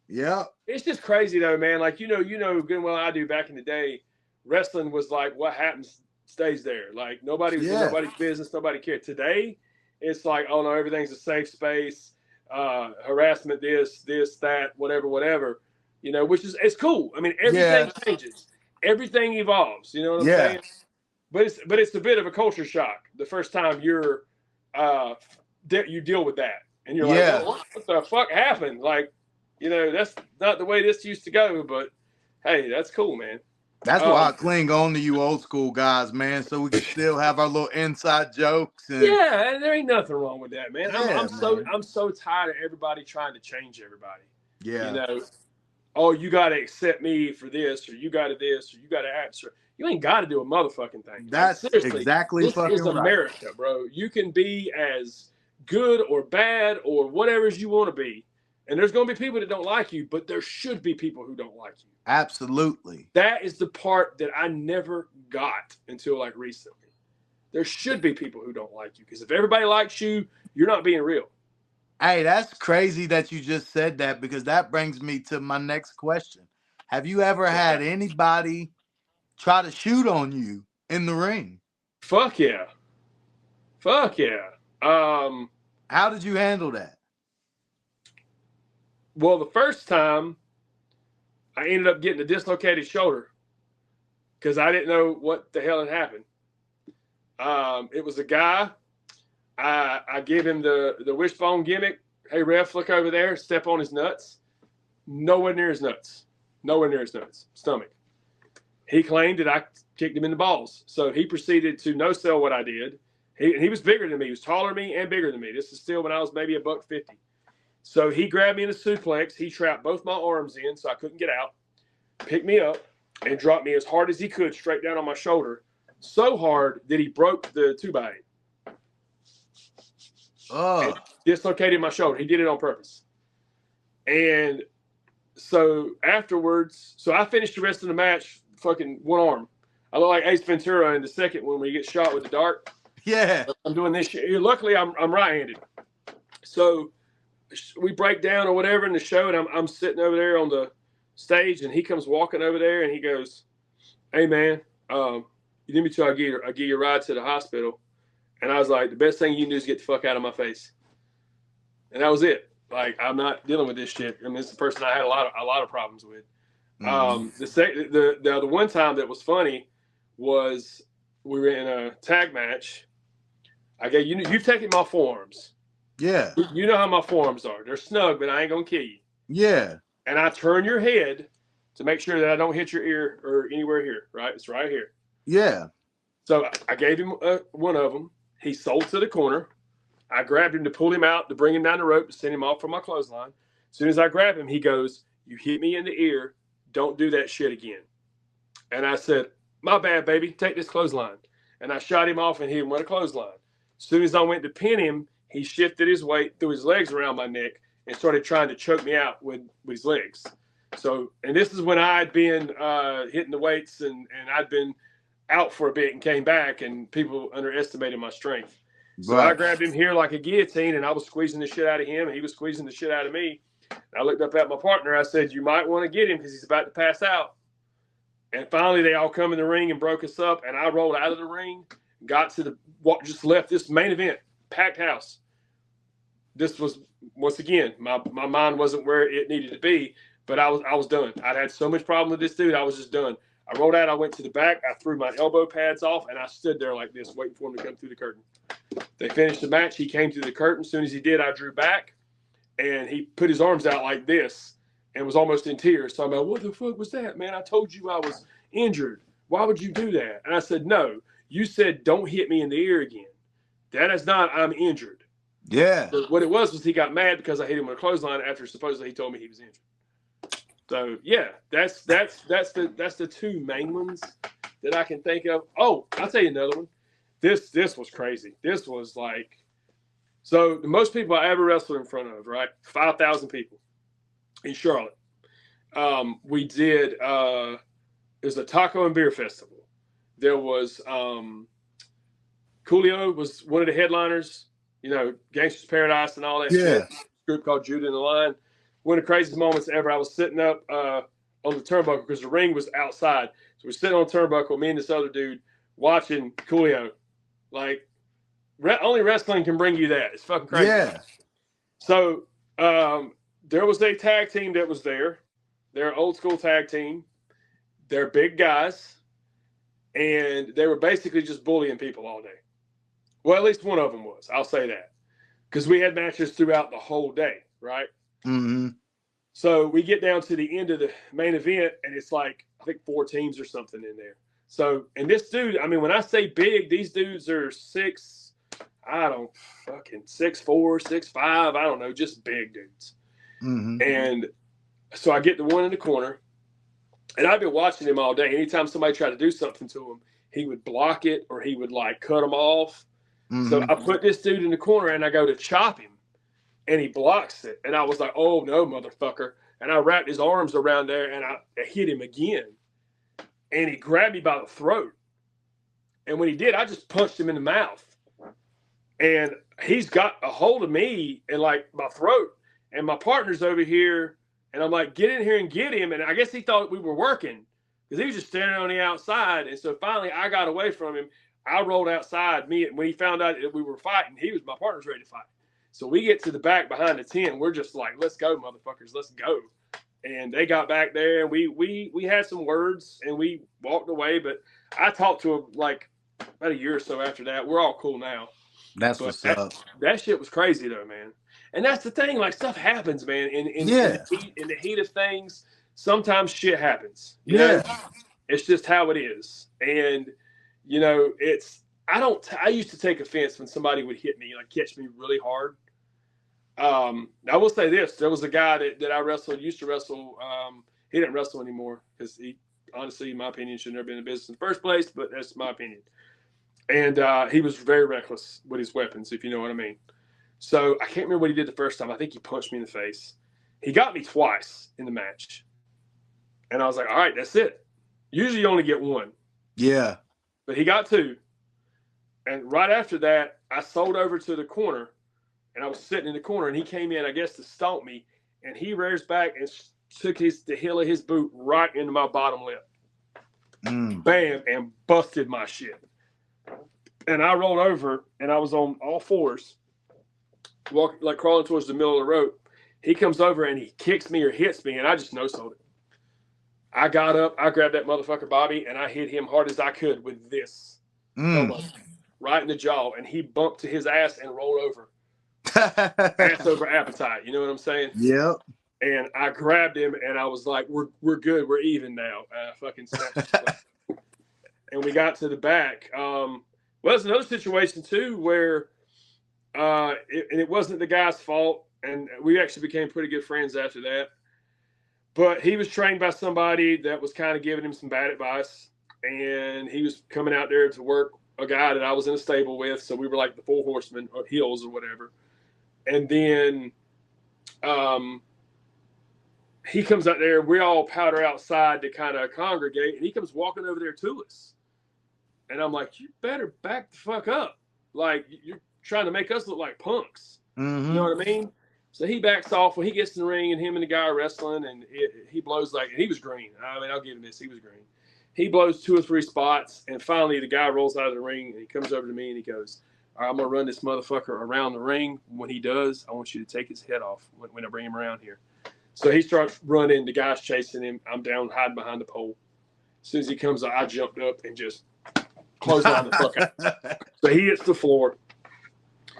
Yeah. It's just crazy though, man. Like, you know good and well I do back in the day, wrestling was like what happens stays there. Like nobody was in nobody's business, nobody cared. Today, it's like, oh no, everything's a safe space, harassment, this, that, whatever. You know, which is it's cool. I mean, everything changes, everything evolves. You know what I'm saying? But it's a bit of a culture shock the first time you deal with that, and you're like, oh, what the fuck happened? Like, you know, that's not the way this used to go. But hey, that's cool, man. That's why I cling on to you old school guys, man, so we can still have our little inside jokes. And yeah, and there ain't nothing wrong with that, man. I'm so tired of everybody trying to change everybody. Yeah. You know, oh, you got to accept me for this, or you got to this, or you got to answer. You ain't got to do a motherfucking thing. That's like, seriously, exactly this fucking is America, right. bro. You can be as good or bad or whatever you want to be. And there's going to be people that don't like you, but there should be people who don't like you. Absolutely. That is the part that I never got until like recently. There should be people who don't like you, because if everybody likes you, you're not being real. Hey, that's crazy that you just said that, because that brings me to my next question. Have you ever had anybody try to shoot on you in the ring? Fuck yeah. Fuck yeah. How did you handle that? Well, the first time I ended up getting a dislocated shoulder because I didn't know what the hell had happened. It was a guy. I gave him the wishbone gimmick. Hey, ref, look over there. Step on his nuts. Nowhere near his nuts. Nowhere near his nuts. Stomach. He claimed that I kicked him in the balls. So he proceeded to no-sell what I did. He was bigger than me. He was taller than me and bigger than me. This is still when I was maybe $150. So he grabbed me in a suplex. He trapped both my arms in so I couldn't get out, picked me up, and dropped me as hard as he could straight down on my shoulder. So hard that he broke the 2x8. Oh. Dislocated my shoulder. He did it on purpose. And so afterwards, so I finished the rest of the match fucking one arm. I look like Ace Ventura in the second one when he gets shot with the dart. Yeah. I'm doing this shit. Luckily, I'm right-handed. So we break down or whatever in the show, and I'm sitting over there on the stage, and he comes walking over there, and he goes, "Hey, man, you need me to? I'll give you a ride to the hospital." And I was like, "The best thing you can do is get the fuck out of my face." And that was it. Like, I'm not dealing with this shit. I mean, it's the person I had a lot of problems with. The one time that was funny was we were in a tag match. I gave you've taken my forearms. Yeah. You know how my forearms are. They're snug, but I ain't gonna kill you. Yeah. And I turn your head to make sure that I don't hit your ear or anywhere here. Right? It's right here. Yeah. So I gave him one of them. He sold to the corner. I grabbed him to pull him out, to bring him down the rope, to send him off from my clothesline. As soon as I grab him, he goes, "You hit me in the ear. Don't do that shit again." And I said, "My bad, baby. Take this clothesline." And I shot him off and hit him with a clothesline. As soon as I went to pin him, he shifted his weight, threw his legs around my neck, and started trying to choke me out with his legs. So, and this is when I'd been hitting the weights and I'd been out for a bit and came back, and people underestimated my strength. So I grabbed him here like a guillotine, and I was squeezing the shit out of him, and he was squeezing the shit out of me. And I looked up at my partner. I said, "You might want to get him because he's about to pass out." And finally, they all come in the ring and broke us up, and I rolled out of the ring, got to just left this main event, packed house. This was, once again, my mind wasn't where it needed to be, but I was done. I'd had so much problem with this dude, I was just done. I rolled out, I went to the back, I threw my elbow pads off, and I stood there like this, waiting for him to come through the curtain. They finished the match. He came through the curtain. As soon as he did, I drew back, and he put his arms out like this and was almost in tears, talking about, "What the fuck was that, man? I told you I was injured. Why would you do that?" And I said, "No, you said don't hit me in the ear again. That is not I'm injured." Yeah. So what it was he got mad because I hit him with a clothesline after supposedly he told me he was injured. So yeah, that's the two main ones that I can think of. Oh, I'll tell you another one. This was crazy. This was like, So the most people I ever wrestled in front of, right? 5,000 people in Charlotte. We did, it was a taco and beer festival. There was, Coolio was one of the headliners, you know, Gangster's Paradise and all that shit. Group called Judah and the Line. One of the craziest moments ever. I was sitting up on the turnbuckle because the ring was outside. So we're sitting on the turnbuckle, me and this other dude watching Coolio. Like, only wrestling can bring you that. It's fucking crazy. Yeah. So there was a tag team that was there. They're an old school tag team. They're big guys. And they were basically just bullying people all day. Well, at least one of them was. I'll say that. Because we had matches throughout the whole day, right? Mm-hmm. So we get down to the end of the main event, and it's like, I think 4 teams or something in there. So, and this dude, I mean, when I say big, these dudes are 6'4", 6'5", I don't know, just big dudes. Mm-hmm. And so I get the one in the corner, and I've been watching him all day. Anytime somebody tried to do something to him, he would block it or he would like cut him off. Mm-hmm. So I put this dude in the corner and I go to chop him and he blocks it. And I was like, oh no, motherfucker. And I wrapped his arms around there and I hit him again. And he grabbed me by the throat. And when he did, I just punched him in the mouth. And he's got a hold of me and like my throat. And my partner's over here. And I'm like, get in here and get him. And I guess he thought we were working because he was just standing on the outside. And so finally I got away from him. I rolled outside. When he found out that we were fighting, my partner's ready to fight. So we get to the back behind the tent. We're just like, let's go, motherfuckers. Let's go. And they got back there and we had some words and we walked away. But I talked to him like about a year or so after that. We're all cool now. That's what's up. That shit was crazy though, man. And that's the thing, like stuff happens, man. In the heat of things, sometimes shit happens. You know? It's just how it is. And, you know, I used to take offense when somebody would hit me, like catch me really hard. I will say this, there was a guy that I used to wrestle. He didn't wrestle anymore because he, honestly, in my opinion, should never been in business in the first place, but that's my opinion. And he was very reckless with his weapons, if you know what I mean. So I can't remember what he did the first time. I think he punched me in the face. He got me twice in the match. And I was like, all right, that's it. Usually you only get one. Yeah. But he got 2. And right after that, I sold over to the corner. And I was sitting in the corner. And he came in, I guess, to stomp me. And he rears back and took the heel of his boot right into my bottom lip. Bam. And busted my shit. And I rolled over. And I was on all fours. Walking, like crawling towards the middle of the rope. He comes over and he kicks me or hits me, and I just no-sold it. I got up, I grabbed that motherfucker Bobby, and I hit him hard as I could with this. Right in the jaw, and he bumped to his ass and rolled over. Ass over appetite, you know what I'm saying? Yep. And I grabbed him, and I was like, we're good, we're even now. Fucking snatched and we got to the back. Well, there's another situation, too, where it wasn't the guy's fault, and we actually became pretty good friends after that. But he was trained by somebody that was kind of giving him some bad advice, and he was coming out there to work a guy that I was in a stable with, so we were like the 4 horsemen or heels or whatever. And then he comes out there, we all powder outside to kind of congregate, and he comes walking over there to us. And I'm like, you better back the fuck up. Like, you're trying to make us look like punks. Mm-hmm. You know what I mean? So he backs off when he gets in the ring, and him and the guy are wrestling, and he blows and he was green. I mean, I'll give him this. He was green. He blows 2 or 3 spots, and finally the guy rolls out of the ring, and he comes over to me, and he goes, all right, I'm going to run this motherfucker around the ring. When he does, I want you to take his head off when I bring him around here. So he starts running. The guy's chasing him. I'm down hiding behind the pole. As soon as he comes out, I jumped up and just closed on the fuck out. So he hits the floor.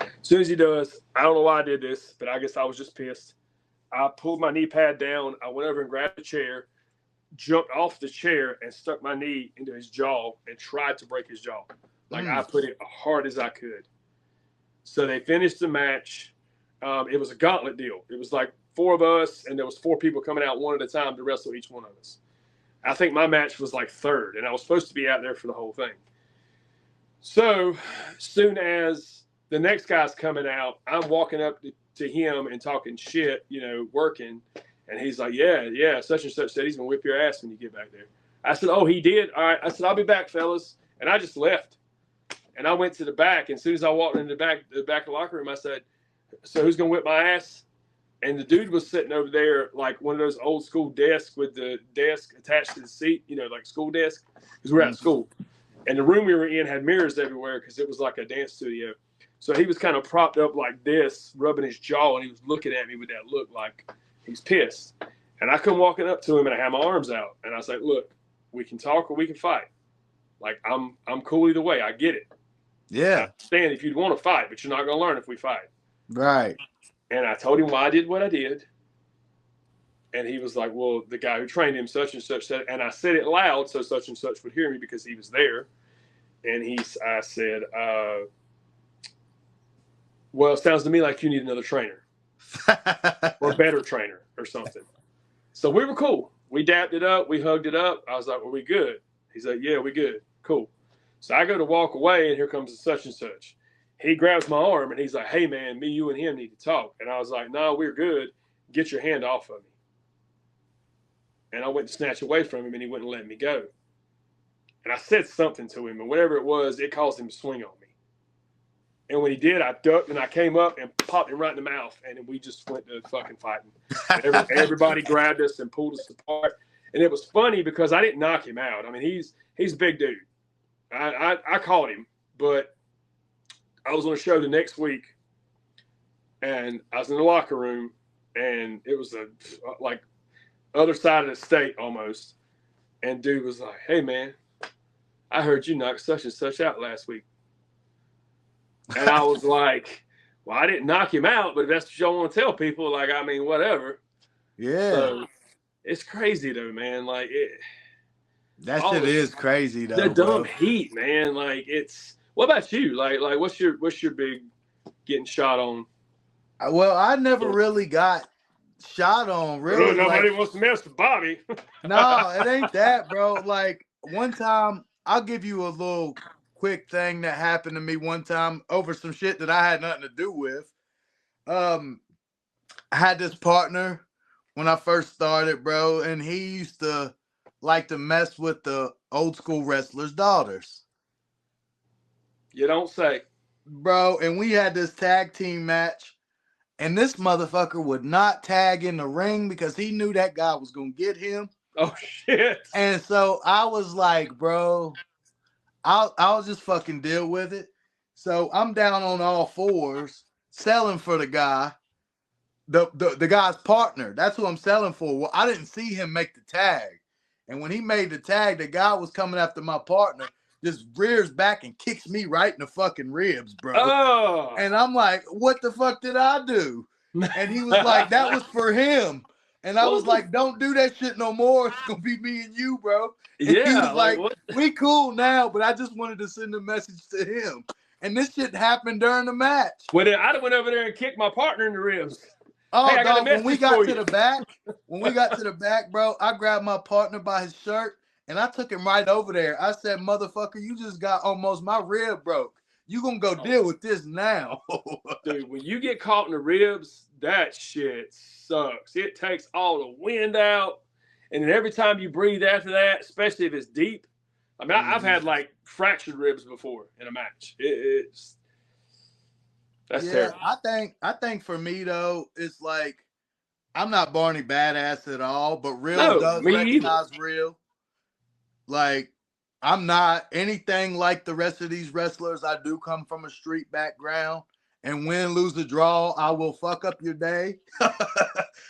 As soon as he does, I don't know why I did this, but I guess I was just pissed. I pulled my knee pad down. I went over and grabbed the chair, jumped off the chair, and stuck my knee into his jaw and tried to break his jaw. Like I put it as hard as I could. So they finished the match. It was a gauntlet deal. It was like 4 of us, and there was 4 people coming out one at a time to wrestle each one of us. I think my match was like 3rd, and I was supposed to be out there for the whole thing. So soon as the next guy's coming out. I'm walking up to him and talking shit, working. And he's like, yeah, such and such said he's going to whip your ass when you get back there. I said, oh, he did? All right. I said, I'll be back, fellas. And I just left. And I went to the back. And as soon as I walked into the back of the locker room, I said, so who's going to whip my ass? And the dude was sitting over there like one of those old school desks with the desk attached to the seat, like school desk, because we're at school. And the room we were in had mirrors everywhere because it was like a dance studio. So he was kind of propped up like this, rubbing his jaw, and he was looking at me with that look like he's pissed. And I come walking up to him, and I have my arms out. And I was like, look, we can talk or we can fight. Like, I'm cool either way. I get it. Yeah. I understand if you'd want to fight, but you're not going to learn if we fight. Right. And I told him why I did what I did. And he was like, well, the guy who trained him, such and such, said, and I said it loud so such and such would hear me because he was there. And I said, well, it sounds to me like you need another trainer or a better trainer or something. So we were cool. We dapped it up. We hugged it up. I was like, well, we good? He's like, yeah, we good. Cool. So I go to walk away, and here comes such and such. He grabs my arm, and he's like, hey, man, me, you, and him need to talk. And I was like, no, we're good. Get your hand off of me. And I went to snatch away from him, and he wouldn't let me go. And I said something to him, and whatever it was, it caused him to swing on me. And when he did, I ducked, and I came up and popped him right in the mouth, and we just went to fucking fighting. Everybody grabbed us and pulled us apart. And it was funny because I didn't knock him out. I mean, he's a big dude. I caught him, but I was on a show the next week, and I was in the locker room, and it was like other side of the state almost. And dude was like, hey, man, I heard you knocked such and such out last week. And I was like, well, I didn't knock him out, but if that's what y'all want to tell people, like, I mean, whatever. Yeah. So it's crazy, though, man. Like, that shit is crazy, though. The dumb heat, man. Like, what about you? Like, what's your big getting shot on? Well, I never really got shot on, really. Nobody wants to mess with Bobby. No, it ain't that, bro. Like, one time, I'll give you a little quick thing that happened to me one time over some shit that I had nothing to do with. I had this partner when I first started, bro, and he used to like to mess with the old school wrestlers' daughters. You don't say. Bro, and we had this tag team match, and this motherfucker would not tag in the ring because he knew that guy was going to get him. Oh, shit. And so I was like, bro, I'll just fucking deal with it. So I'm down on all fours selling for the guy, the guy's partner. That's who I'm selling for. Well, I didn't see him make the tag. And when he made the tag, the guy was coming after my partner, just rears back and kicks me right in the fucking ribs, bro. Oh. And I'm like, what the fuck did I do? And he was like, that was for him. And I was like, don't do that shit no more. It's going to be me and you, bro. And yeah. he was like, we cool now, but I just wanted to send a message to him. And this shit happened during the match. Well, then I'd have went over there and kicked my partner in the ribs. Oh, hey, dog, when we got to the back, bro, I grabbed my partner by his shirt and I took him right over there. I said, motherfucker, you just got almost my rib broke. You gonna go deal with this now. Dude, when you get caught in the ribs, that shit sucks. It takes all the wind out. And then every time you breathe after that, especially if it's deep, I mean, I've had like fractured ribs before in a match. That's terrible. I think for me though, it's like I'm not Barney Badass at all, but real does recognize real. Like I'm not anything like the rest of these wrestlers. I do come from a street background, and win, lose, or draw, I will fuck up your day.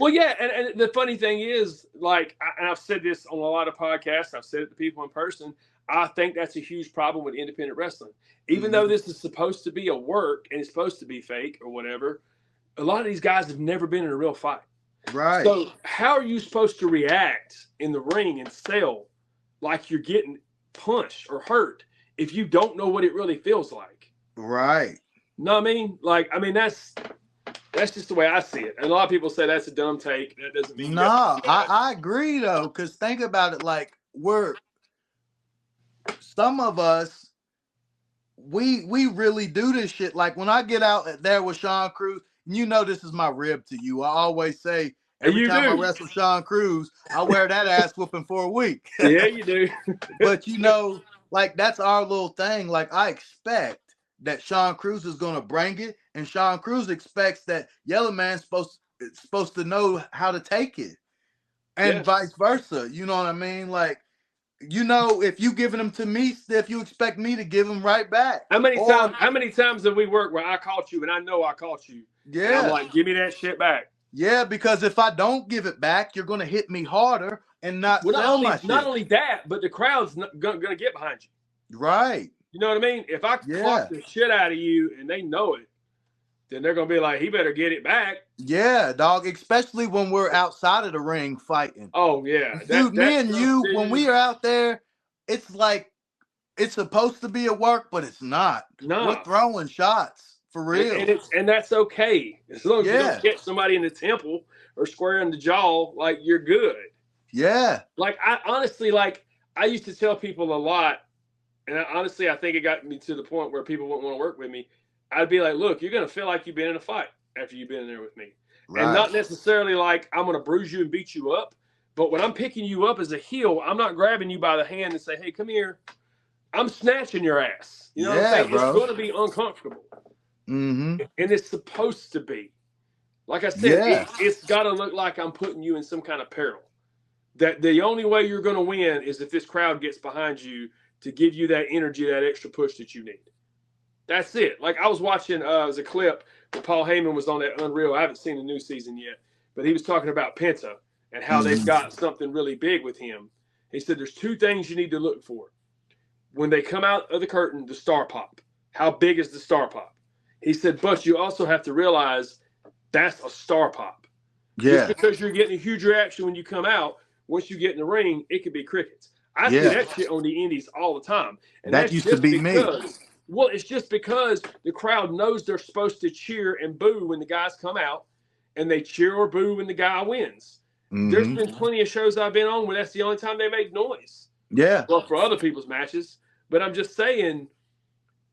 Well, yeah, and the funny thing is, like, and I've said this on a lot of podcasts, I've said it to people in person, I think that's a huge problem with independent wrestling. Even though this is supposed to be a work and it's supposed to be fake or whatever, a lot of these guys have never been in a real fight. Right. So how are you supposed to react in the ring and sell like you're getting punched or hurt if you don't know what it really feels like? Right. Know what I mean? Like, I mean, that's just the way I see it. And a lot of people say that's a dumb take. That doesn't mean I agree though, because think about it, like some of us we really do this shit. Like when I get out there with Sean Cruz, you know this is my rib to you. I always say And every you time I do. wrestle Sean Cruz, I wear that ass whooping for a week. Yeah, you do. But you know, like that's our little thing. Like I expect that Sean Cruz is gonna bring it, and Sean Cruz expects that Yellow Man's supposed to know how to take it, and Yes. vice versa. You know what I mean? Like, you know, if you giving them to me, Stiff, you expect me to give them right back. How many Or times? How many times have we worked where I caught you and I know I caught you, and I'm yeah, like, give me that shit back. yeah, because if I don't give it back, you're gonna hit me harder and not Well, sell my not shit. only that, but the crowd's gonna get behind you. Right. You know what I mean? If I Yeah. clock the shit out of you and they know it, then they're gonna be like, he better get it back. Yeah, dog. Especially when we're outside of the ring fighting. Oh yeah, Dude, me and you, when we are out there, it's like it's supposed to be a work, but it's not. No. We're throwing shots for real. And that's okay. As long as you Yeah. don't catch somebody in the temple or square in the jaw, like you're good. Yeah. Like I honestly, like I used to tell people a lot, and honestly, I think it got me to the point where people wouldn't want to work with me. I'd be like, look, you're gonna feel like you've been in a fight after you've been in there with me. Right. And not necessarily like I'm gonna bruise you and beat you up, but when I'm picking you up as a heel, I'm not grabbing you by the hand and say, hey, come here. I'm snatching your ass. You know what I'm saying? bro. It's gonna be uncomfortable. Mm-hmm. And it's supposed to be. Like I said, it's got to look like I'm putting you in some kind of peril. That the only way you're going to win is if this crowd gets behind you to give you that energy, that extra push that you need. That's it. Like I was watching, it was a clip where Paul Heyman was on that Unreal. I haven't seen the new season yet, but he was talking about Penta and how they've got something really big with him. He said there's two things you need to look for. When they come out of the curtain, the star pop. How big is the star pop? He said, but you also have to realize that's a star pop. Yeah. Just because you're getting a huge reaction when you come out, once you get in the ring, it could be crickets. I see that shit on the indies all the time. And that used to be me. Well, it's just because the crowd knows they're supposed to cheer and boo when the guys come out, and they cheer or boo when the guy wins. There's been plenty of shows I've been on where that's the only time they make noise. Yeah. Well, for other people's matches. But I'm just saying,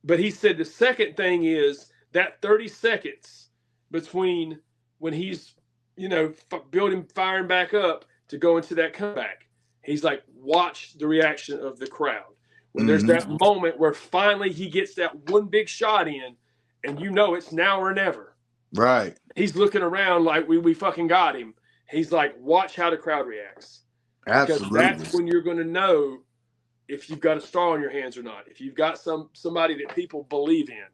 but he said the second thing is that 30 seconds between when he's, building, firing back up to go into that comeback. He's like, watch the reaction of the crowd. When there's that moment where finally he gets that one big shot in, and it's now or never. Right. He's looking around like we fucking got him. He's like, watch how the crowd reacts. Absolutely. Because that's when you're going to know if you've got a star on your hands or not. If you've got somebody that people believe in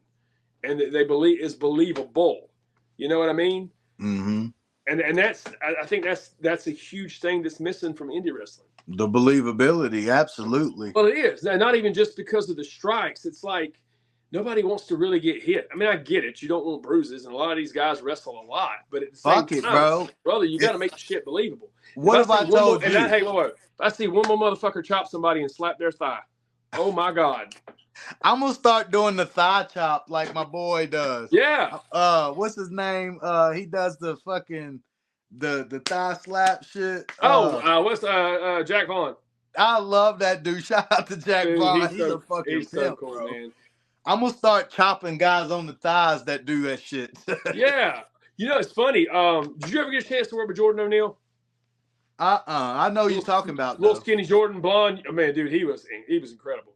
and that they believe is believable. You know what I mean? Mm-hmm. And I think that's a huge thing that's missing from indie wrestling. The believability, absolutely. Well, it is. Not even just because of the strikes. It's like nobody wants to really get hit. I mean, I get it. You don't want bruises, and a lot of these guys wrestle a lot. But at the same time, brother, you got to make the shit believable. What if I told you? Hey, wait. If I see one more motherfucker chop somebody and slap their thigh, oh my God. I'm gonna start doing the thigh chop like my boy does. Yeah. What's his name? He does the fucking the thigh slap shit. What's Jack Vaughn? I love that dude. Shout out to Jack Vaughn. He's so cool, bro. Man. I'm gonna start chopping guys on the thighs that do that shit. Yeah. It's funny. Did you ever get a chance to work with Jordan O'Neal? I know you're talking about little skinny Jordan, blonde. Oh, man, dude, he was incredible.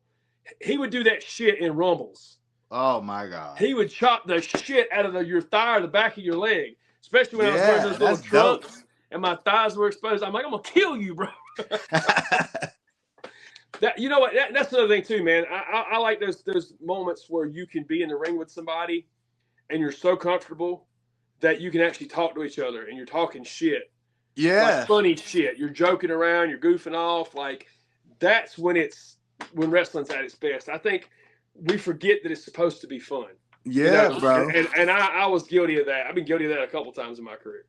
He would do that shit in rumbles. Oh my God. He would chop the shit out of your thigh or the back of your leg, especially when I was wearing those little trunks and my thighs were exposed. I'm like, I'm gonna kill you, bro. That's another thing too, man. I like those moments where you can be in the ring with somebody and you're so comfortable that you can actually talk to each other and you're talking shit. Yeah. Like funny shit. You're joking around, you're goofing off. Like that's when wrestling's at its best. I think we forget that it's supposed to be fun. Yeah, bro. And I was guilty of that. I've been guilty of that a couple times in my career.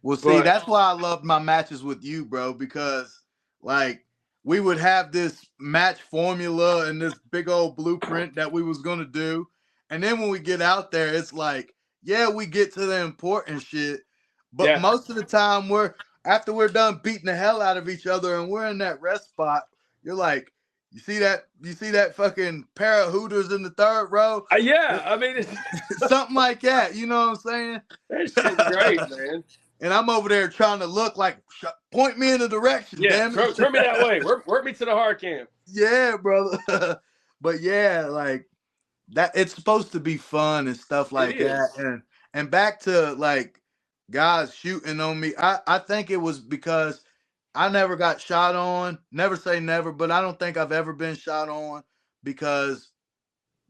Well, see, that's why I loved my matches with you, bro, because like we would have this match formula and this big old blueprint that we was gonna do. And then when we get out there, it's like, yeah, we get to the important shit. But most of the time after we're done beating the hell out of each other and we're in that rest spot, you're like, You see that? You see that fucking pair of Hooters in the third row? Yeah, I mean, Something like that. You know what I'm saying? that shit's great, man. And I'm over there trying to look like, point me in the direction, Yeah, damn it. turn me that way. Work me to the hard cam. Yeah, brother. But yeah, like that, it's supposed to be fun and stuff like that. And back to like guys shooting on me. I think it was because I never got shot on. Never say never, but I don't think I've ever been shot on because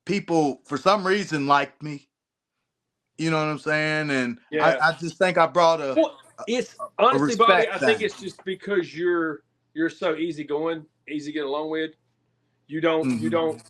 people for some reason liked me. You know what I'm saying? And I just think I brought it's honestly, Bobby, I think thing. it's just because you're so easygoing, easy to get along with. You don't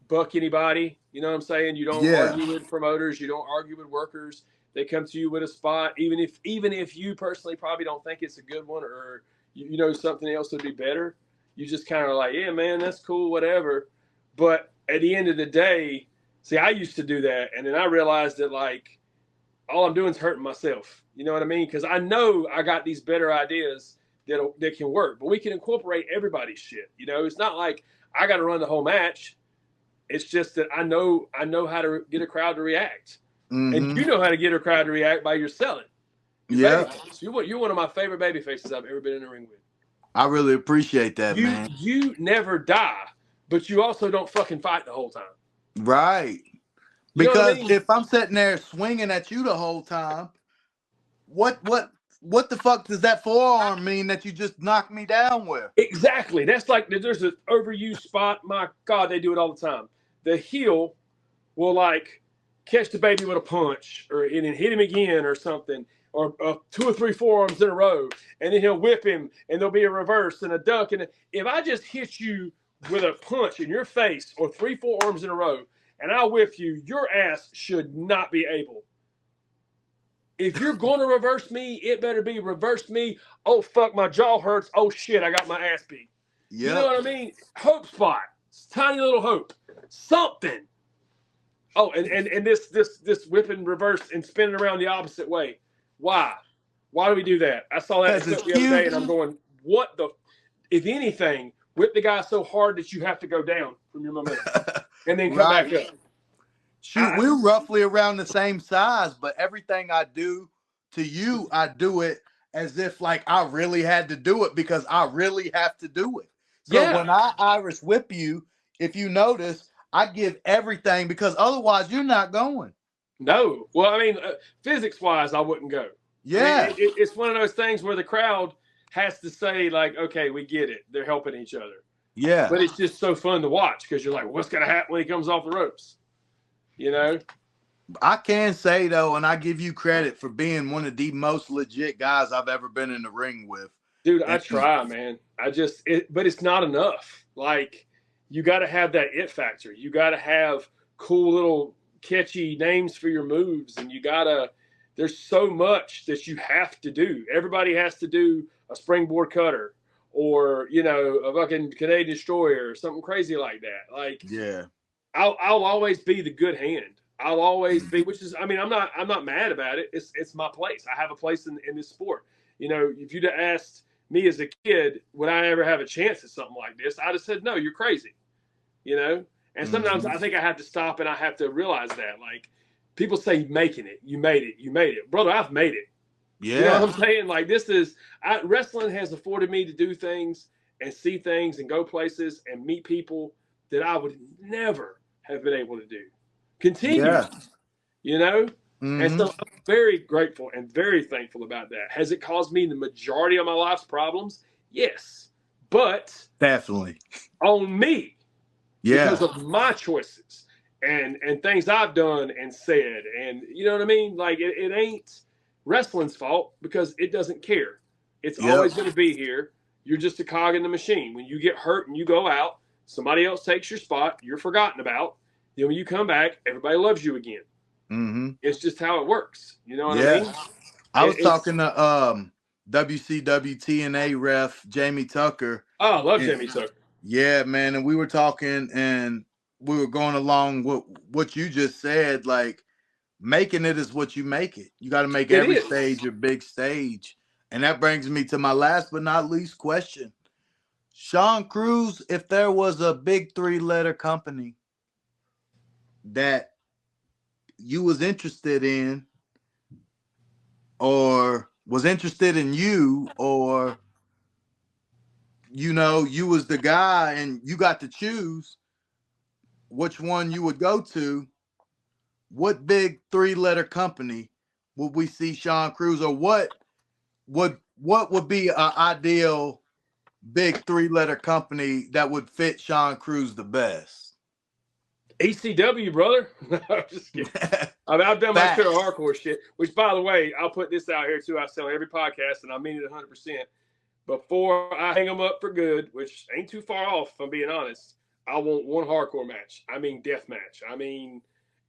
buck anybody. You know what I'm saying? You don't argue with promoters. You don't argue with workers. They come to you with a spot, even if you personally probably don't think it's a good one, or you know something else would be better. You just kind of like, yeah, man, that's cool, whatever. But at the end of the day, see, I used to do that, and then I realized that like all I'm doing is hurting myself. You know what I mean? Because I know I got these better ideas that can work, but we can incorporate everybody's shit. You know, it's not like I got to run the whole match. It's just that I know how to get a crowd to react, and you know how to get a crowd to react by your selling. Yeah, you're one of my favorite baby faces I've ever been in the ring with. I really appreciate that, man. You never die, but you also don't fucking fight the whole time. Right. Because if I'm sitting there swinging at you the whole time, what the fuck does that forearm mean that you just knocked me down with? Exactly. That's like there's an overused spot. My God, they do it all the time. The heel will like catch the baby with a punch and then hit him again or something, or 2 or 3 forearms in a row, and then he'll whip him, and there'll be a reverse and a duck. And if I just hit you with a punch in your face or 3 forearms in a row, and I whip you, your ass should not be able. If you're going to reverse me, it better be reverse me. Oh, fuck, my jaw hurts. Oh, shit, I got my ass beat. Yep. You know what I mean? Hope spot. Tiny little hope. Something. Oh, and this whipping reverse and spinning around the opposite way. Why? Why do we do that? I saw that the other day, and I'm going, what the? If anything, whip the guy so hard that you have to go down from your momentum. And then come back up. Shoot, we're roughly around the same size, but everything I do to you, I do it as if like I really had to do it because I really have to do it. So when I Irish whip you, if you notice, I give everything because otherwise you're not going. No. Well, I mean, physics-wise, I wouldn't go. Yeah. I mean, it's one of those things where the crowd has to say like, okay, we get it. They're helping each other. Yeah. But it's just so fun to watch because you're like, what's going to happen when he comes off the ropes? You know? I can say, though, and I give you credit for being one of the most legit guys I've ever been in the ring with. Dude, I try, man. But it's not enough. Like, you got to have that it factor. You got to have cool little catchy names for your moves. And there's so much that you have to do. Everybody has to do a springboard cutter or, you know, a fucking Canadian destroyer or something crazy like that. Like, yeah. I'll always be the good hand. I'll always be, which is, I mean, I'm not mad about it. It's my place. I have a place in this sport. You know, if you'd have asked me as a kid, would I ever have a chance at something like this? I'd have said, no, you're crazy. You know? And sometimes I think I have to stop and I have to realize that. Like, people say making it, you made it. Brother, I've made it. Yeah. You know what I'm saying? Like, wrestling has afforded me to do things and see things and go places and meet people that I would never have been able to do. Continue, you know? And so I'm very grateful and very thankful about that. Has it caused me the majority of my life's problems? Yes. But definitely on me. Yeah. Because of my choices and things I've done and said. And you know what I mean? Like it ain't wrestling's fault because it doesn't care. It's always going to be here. You're just a cog in the machine. When you get hurt and you go out, somebody else takes your spot, you're forgotten about. Then when you come back, everybody loves you again. It's just how it works. You know what I mean? I was talking to WCW TNA ref Jamie Tucker. Oh, I love Jamie Tucker. Yeah, man. And we were talking and we were going along with what you just said. Like, making it is what you make it. You got to make every stage a big stage. And that brings me to my last but not least question. Sean Cruz, if there was a big 3-letter company that you was interested in, or was interested in you, or you was the guy and you got to choose which one you would go to, what big 3-letter company would we see Sean Cruz, or what would be an ideal big 3-letter company that would fit Sean Cruz the best? ECW, brother. No, I'm just kidding. I mean, I've done my share of hardcore shit, which, by the way, I'll put this out here too. I say on every podcast, and I mean it 100%. Before I hang them up for good, which ain't too far off, if I'm being honest, I want one hardcore match. I mean, death match. I mean,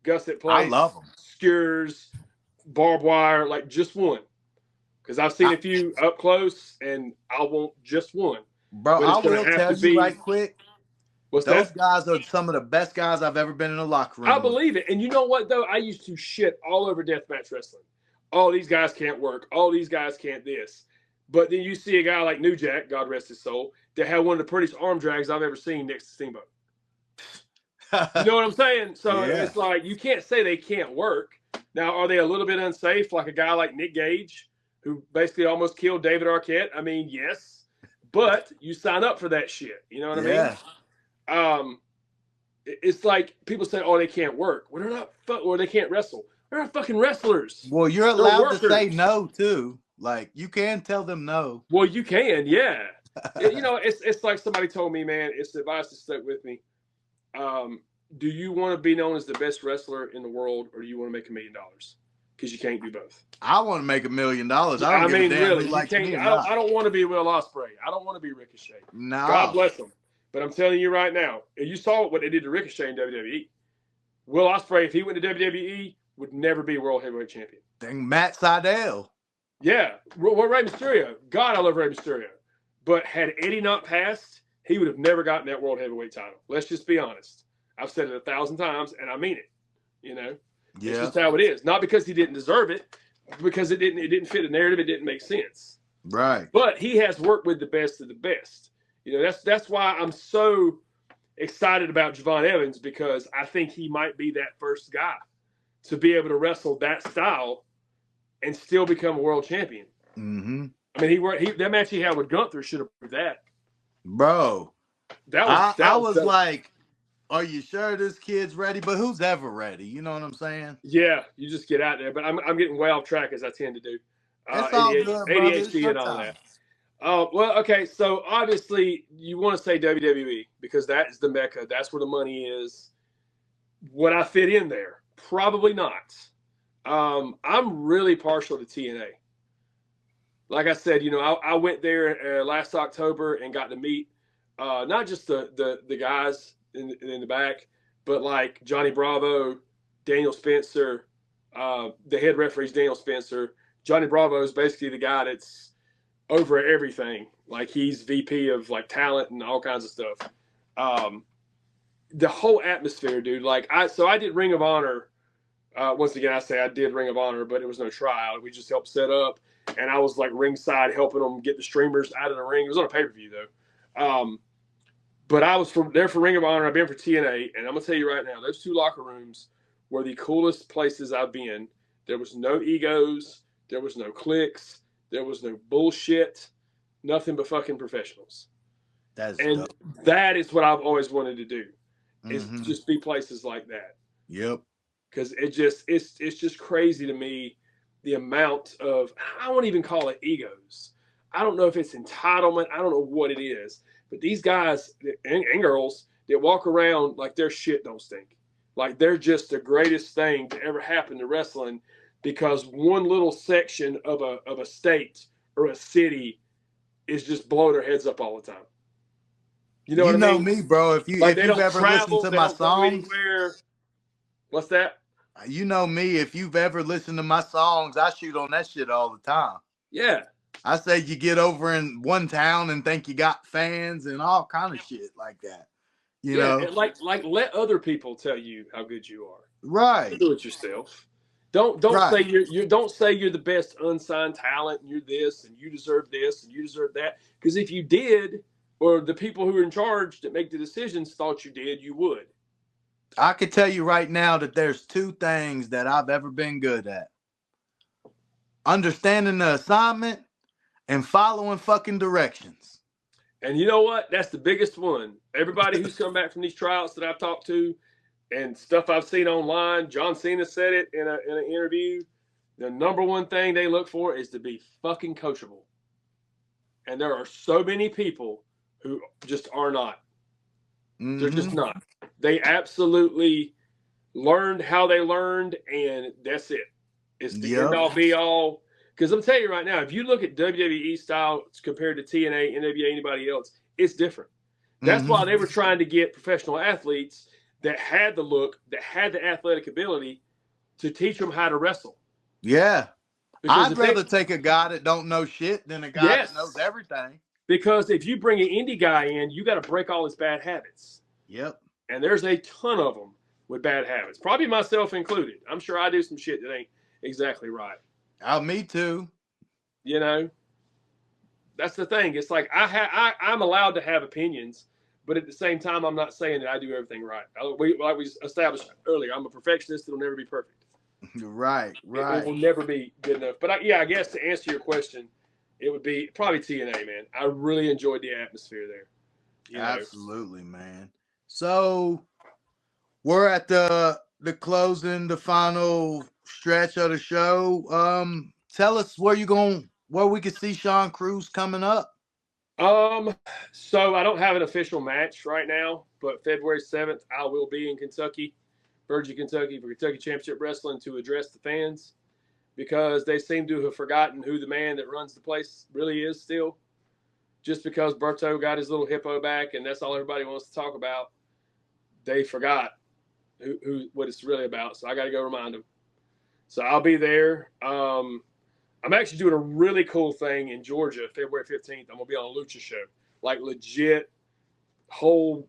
gusset plates, I love them. skewers, barbed wire, like just one. Because I've seen a few up close, and I want just one. Bro, I will tell you right quick. What's those that? guys are some of the best guys I've ever been in a locker room. I believe it. And you know what, though? I used to shit all over deathmatch wrestling. Oh, these guys can't work. Oh, these guys can't this. But then you see a guy like New Jack, God rest his soul, that had one of the prettiest arm drags I've ever seen next to Steamboat. You know what I'm saying? So It's like, you can't say they can't work. Now, are they a little bit unsafe, like a guy like Nick Gage, who basically almost killed David Arquette? I mean, yes. But you sign up for that shit. You know what I mean? It's like people say, "Oh, they can't work." Well, they're not, or they can't wrestle. They're not fucking wrestlers. Well, you're allowed to say no too. Like, you can tell them no. Well, you can, yeah. It's like somebody told me, man. It's the advice that stuck with me. Do you want to be known as the best wrestler in the world, or do you want to make $1 million? Because you can't do both. I want to make $1 million. I mean, really, you can't. I don't want to be Will Ospreay. I don't want to be Ricochet. No. God bless them. But I'm telling you right now, you saw what they did to Ricochet in WWE. Will Ospreay, if he went to WWE, would never be World Heavyweight Champion. Dang, Matt Sydal. Yeah. Well, Rey Mysterio. God, I love Rey Mysterio. But had Eddie not passed, he would have never gotten that World Heavyweight title. Let's just be honest. I've said it 1,000 times, and I mean it. Yeah. It's just how it is. Not because he didn't deserve it, because it didn't fit the narrative. It didn't make sense. Right. But he has worked with the best of the best. That's why I'm so excited about Javon Evans, because I think he might be that first guy to be able to wrestle that style and still become a world champion. Mm-hmm. I mean, that match he had with Gunther should have proved that. Bro, I was like, are you sure this kid's ready? But who's ever ready? You know what I'm saying? Yeah, you just get out there. But I'm getting way off track, as I tend to do. It's all good, ADHD and all that. Well, okay, so obviously you want to say WWE because that is the mecca. That's where the money is. Would I fit in there? Probably not. I'm really partial to TNA. Like I said, I went there last October and got to meet not just the guys in the back, but like Johnny Bravo, Daniel Spencer, the head referee's Daniel Spencer. Johnny Bravo is basically the guy that's over everything. Like, he's VP of like talent and all kinds of stuff. The whole atmosphere, dude. Like, I did Ring of Honor. Once again, I say I did Ring of Honor, but it was no tryout. We just helped set up, and I was like ringside helping them get the streamers out of the ring. It was on a pay-per-view though. But I was there for Ring of Honor. I've been for TNA, and I'm gonna tell you right now, those two locker rooms were the coolest places I've been. There was no egos. There was no cliques. There was no bullshit, nothing but fucking professionals. And that is what I've always wanted to do, is just be places like that. Yep. Because it's just crazy to me, the amount of, I won't even call it egos. I don't know if it's entitlement. I don't know what it is. But these guys and girls that walk around like their shit don't stink. Like they're just the greatest thing to ever happen to wrestling, because one little section of a state or a city is just blowing their heads up all the time. You know what I mean? You know me, bro. If you've ever listened to my songs. What's that? You know me. If you've ever listened to my songs, I shoot on that shit all the time. Yeah. I say you get over in one town and think you got fans and all kind of shit like that. You know? Like let other people tell you how good you are. Right. Do it yourself. Don't say don't say you're the best unsigned talent and you're this and you deserve this and you deserve that. Because if you did, or the people who are in charge that make the decisions thought you did, you would. I can tell you right now that there's two things that I've ever been good at: understanding the assignment and following fucking directions. And you know what? That's the biggest one. Everybody who's come back from these tryouts that I've talked to and stuff I've seen online, John Cena said it in an interview. The number one thing they look for is to be fucking coachable. And there are so many people who just are not. Mm-hmm. They're just not. They absolutely learned how they learned, and that's it. It's the end all be all. Because I'm telling you right now, if you look at WWE style compared to TNA, NWA, anybody else, it's different. That's why they were trying to get professional athletes that had the look, that had the athletic ability to teach them how to wrestle. Yeah. Because I'd rather take a guy that don't know shit than a guy that knows everything. Because if you bring an indie guy in, you got to break all his bad habits. Yep. And there's a ton of them with bad habits, probably myself included. I'm sure I do some shit that ain't exactly right. Oh, me too. You know, that's the thing. It's like I'm allowed to have opinions, but at the same time, I'm not saying that I do everything right. Like we established earlier, I'm a perfectionist. It'll never be perfect. Right. It will never be good enough. But I guess to answer your question, it would be probably TNA, man. I really enjoyed the atmosphere there. Absolutely, man. So we're at the closing, the final stretch of the show. Tell us where we can see Sean Cruz coming up. So I don't have an official match right now, but February 7th, I will be in Kentucky, Virginia, Kentucky, for Kentucky Championship Wrestling to address the fans, because they seem to have forgotten who the man that runs the place really is still. Just because Berto got his little hippo back and that's all everybody wants to talk about, they forgot what it's really about. So I got to go remind them. So I'll be there. I'm actually doing a really cool thing in Georgia, February 15th. I'm going to be on a lucha show, like legit whole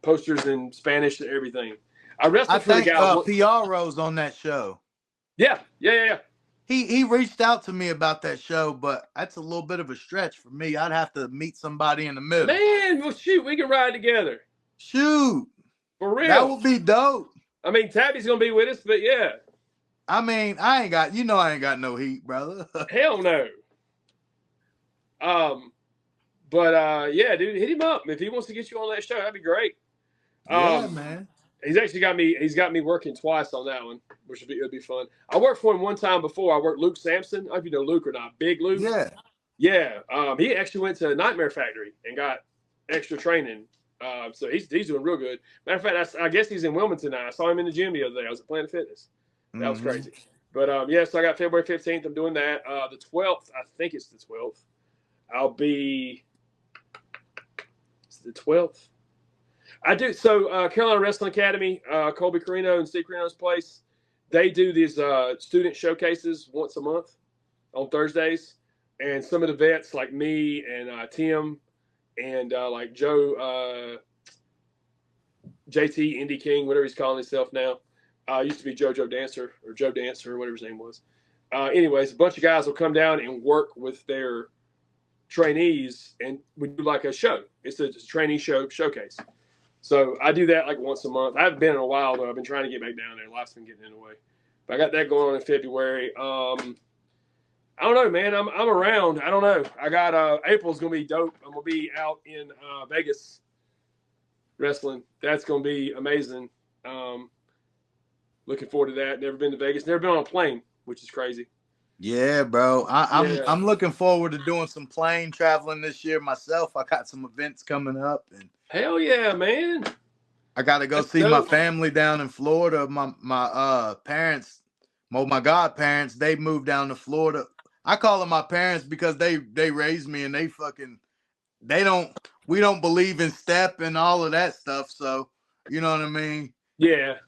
posters in Spanish and everything. I wrestled for the guy. Piaro's on that show. Yeah. He reached out to me about that show, but that's a little bit of a stretch for me. I'd have to meet somebody in the middle. Man, well, shoot, we can ride together. Shoot. For real. That would be dope. I mean, Tabby's going to be with us, but yeah. I mean, I ain't got no heat, brother. Hell no. But yeah, dude, hit him up. If he wants to get you on that show, that'd be great. Yeah, man. He's actually got me working twice on that one, which would be fun. I worked for him one time before. I worked Luke Sampson. I don't know if you know Luke or not. Big Luke. Yeah. Yeah. He actually went to Nightmare Factory and got extra training. So he's doing real good. Matter of fact, I guess he's in Wilmington now. I saw him in the gym the other day. I was at Planet Fitness. That was crazy. But yeah, so I got February 15th. I'm doing that. The 12th, I think it's the 12th. I'll be. It's the 12th. I do. So Carolina Wrestling Academy, Colby Carino and Steve Carino's place, they do these student showcases once a month on Thursdays. And some of the vets like me and Tim and like Joe, JT, Indy King, whatever he's calling himself now. Used to be JoJo Dancer or Joe Dancer or whatever his name was. Anyways, a bunch of guys will come down and work with their trainees, and we do like a show. It's a trainee showcase. So I do that like once a month. I haven't been in a while, though. I've been trying to get back down there. Life's been getting in the way. But I got that going on in February. I don't know, man. I'm around. I don't know. I got April's going to be dope. I'm going to be out in Vegas wrestling. That's going to be amazing. Looking forward to that. Never been to Vegas. Never been on a plane, which is crazy. Yeah, bro. I'm looking forward to doing some plane traveling this year myself. I got some events coming up, and hell yeah, man. I got to go see my family down in Florida. My parents, my godparents, they moved down to Florida. I call them my parents because they raised me, and we don't believe in step and all of that stuff. So, you know what I mean? Yeah.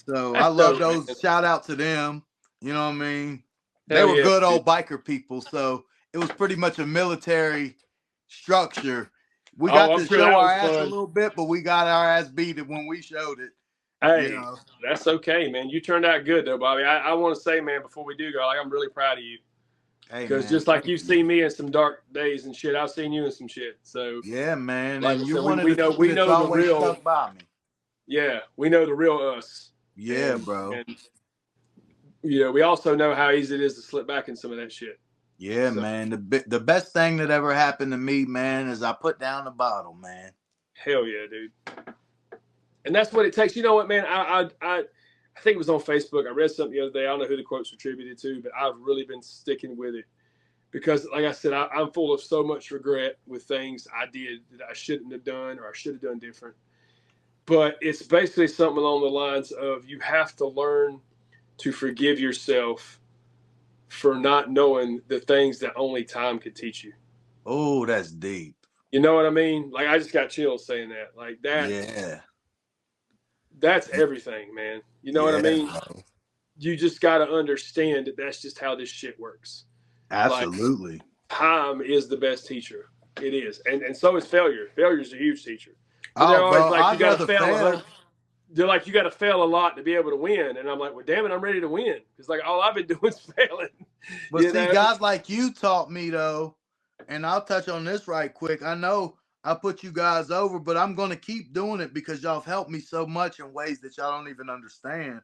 So I love those. Man. Shout out to them. You know what I mean? They were good old biker people. So it was pretty much a military structure. We got to show our ass a little bit, but we got our ass beat when we showed it. Hey, that's okay, man. You turned out good, though, Bobby. I want to say, man, before we do go, I'm really proud of you. Hey Because man, just like thank you've you. seen me in some dark days and shit, I've seen you in some shit. So, Yeah, man, like and I you're said, one of we the know few we that's know the always real. stuck by me. Yeah, we know the real us, Yeah, and bro. and we also know how easy it is to slip back in some of that shit. Yeah, So man. The best thing that ever happened to me, man, is I put down the bottle, man. hell yeah, dude. And that's what it takes. You know what, man? I think it was on Facebook. I read something the other day. I don't know who the quote's attributed to, but I've really been sticking with it because, like I said, I'm full of so much regret with things I did that I shouldn't have done or I should have done different. But it's basically something along the lines of you have to learn to forgive yourself for not knowing the things that only time could teach you. Oh, that's deep. You know what I mean? Like I just got chills saying that. Like Yeah. that's everything, man. You know what I Yeah, mean? bro. You just got to understand that that's just how this shit works. Like Absolutely. time is the best teacher. It is, and so is failure. Failure is a huge teacher. But they're Oh, always bro, like, you I'd got to rather fail 100. fail. They're like, you got to fail a lot to be able to win. And I'm like, well, damn it, I'm ready to win. It's like all I've been doing is failing. But You see, know? guys like you taught me though, and I'll touch on this right quick. I know I put you guys over, but I'm gonna keep doing it because y'all have helped me so much in ways that y'all don't even understand.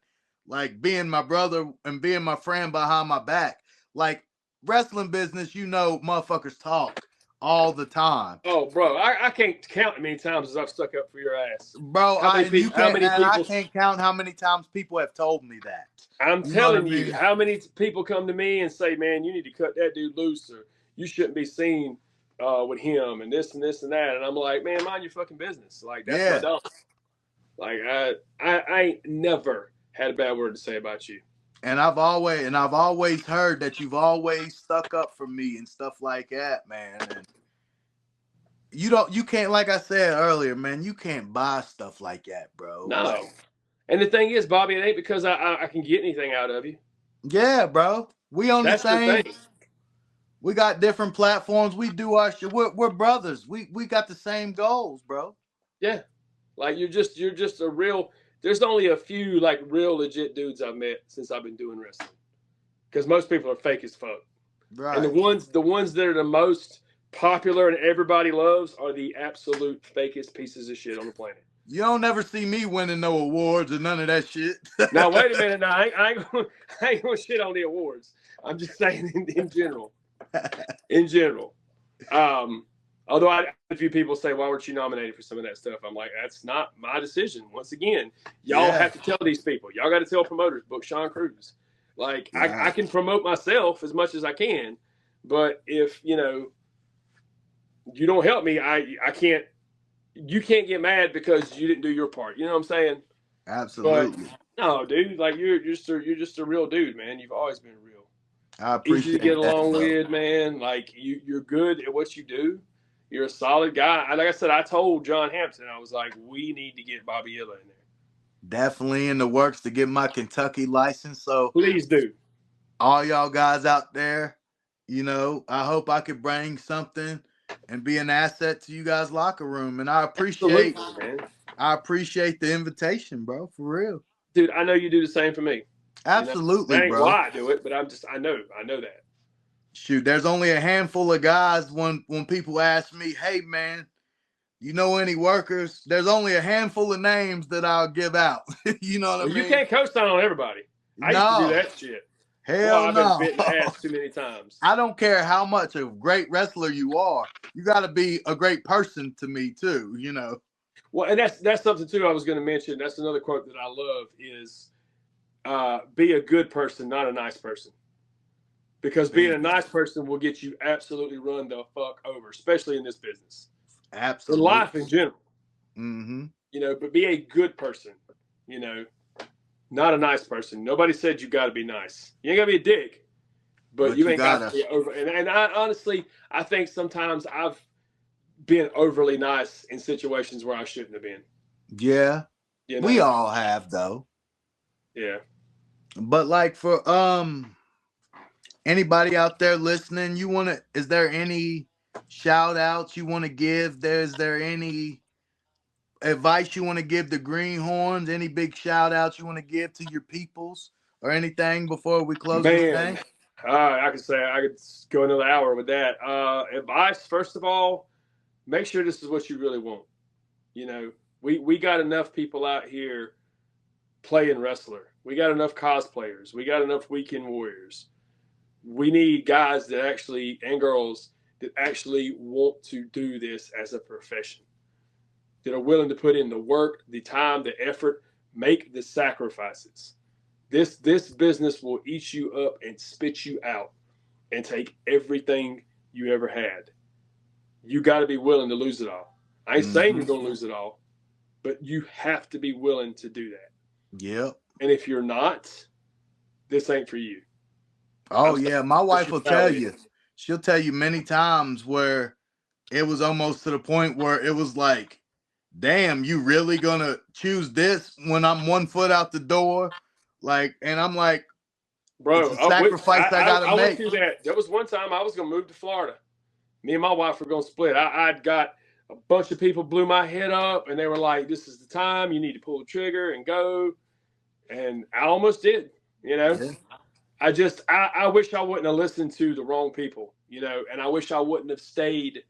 Like being my brother and being my friend behind my back. Like wrestling business, motherfuckers talk all the time. Oh, bro, I can't count how many times as I've stuck up for your ass. Bro, How many you people? How can't, many and I people? can't count how many times people have told me that. I'm You know what I telling you, mean? how many people come to me and say, "Man, you need to cut that dude loose, or you shouldn't be seen with him," and this and this and that. And I'm like, "Man, mind your fucking business." Like that's my Yeah. dog. Like I ain't never had a bad word to say about you. And I've always heard that you've always stuck up for me and stuff like that, man. And you can't, like I said earlier, man, you can't buy stuff like that, bro. No. Like, And the thing is, Bobby, it ain't because I can get anything out of you. yeah, bro. We on the That's the same. thing. We got different platforms. We do our shit. We're brothers. We got the same goals, bro. Yeah. Like you're just a real. There's only a few like real legit dudes I've met since I've been doing wrestling. Because most people are fake as fuck. And the Right. ones that are the most popular and everybody loves are the absolute fakest pieces of shit on the planet. You don't never see me winning no awards or none of that shit. Now wait a minute. Now I ain't gonna shit on the awards. I'm just saying in general. In general. Although I had a few people say, "Why weren't you nominated for some of that stuff?" I'm like, that's not my decision. Once again, y'all Yeah. have to tell these people. Y'all got to tell promoters, book Sean Cruz. Like I Right. can promote myself as much as I can, but if you don't help me, I can't. You can't get mad because you didn't do your part. You know what I'm saying? But Absolutely. no, dude, like you're just a real dude, man. You've always been real, I easy to get appreciate that, along bro. with, man. Like you're good at what you do. You're a solid guy. Like I said, I told John Hampton, I was like, we need to get Bobby Illa in there. Definitely in the works to get my Kentucky license. So Please do. all y'all guys out there, I hope I could bring something and be an asset to you guys' locker room. And Absolutely, man. I appreciate the invitation, bro. For real. Dude, I know you do the same for me. Absolutely, That ain't bro. why I do it, but I know that. Shoot, there's only a handful of guys when people ask me, hey man, you know any workers? There's only a handful of names that I'll give out. You know what Well, I you mean? can't co-sign on everybody. I used to do No. that shit. Boy, Hell I've been no. bit in the ass too many times. I don't care how much a great wrestler you are. You got to be a great person to me too. Well, and that's something too I was going to mention. That's another quote that I love is be a good person, not a nice person. Because being a Bingo. nice person will get you absolutely run the fuck over, especially in this business. In life in Absolutely. general. Mm-hmm. But be a good person, you know, not a nice person. Nobody said you got to be nice. You ain't got to be a dick, but But you you ain't got gotta. to be over. And I honestly, I think sometimes I've been overly nice in situations where I shouldn't have been. Yeah. You We know? all have though. Yeah. But like for anybody out there listening, is there any shout outs you want to give? Is there any advice you want to give the Greenhorns? Any big shout outs you want to give to your peoples or anything before we close this Man, thing? I could say I could go another hour with that. Advice, first of all, make sure this is what you really want. You know, we got enough people out here playing wrestler. We got enough cosplayers. We got enough weekend warriors. We need guys that actually, and girls that actually want to do this as a profession, that are willing to put in the work, the time, the effort, make the sacrifices. This business will eat you up and spit you out and take everything you ever had. You got to be willing to lose it all. I ain't saying you're going to lose it all, but you have to be willing to do that. Yep. And if you're not, this ain't for you. Oh yeah, my wife will tell you. She'll tell you many times where it was almost to the point where it was like, damn, you really gonna choose this when I'm 1 foot out the door? Like, and I'm like, bro, it's a sacrifice I gotta went make. through that. There was one time I was gonna move to Florida. Me and my wife were gonna split. I'd got a bunch of people blew my head up, and they were like, "This is the time. You need to pull the trigger and go." And I almost did. You know, Yeah. I wish I wouldn't have listened to the wrong people. You know, and I wish I wouldn't have stayed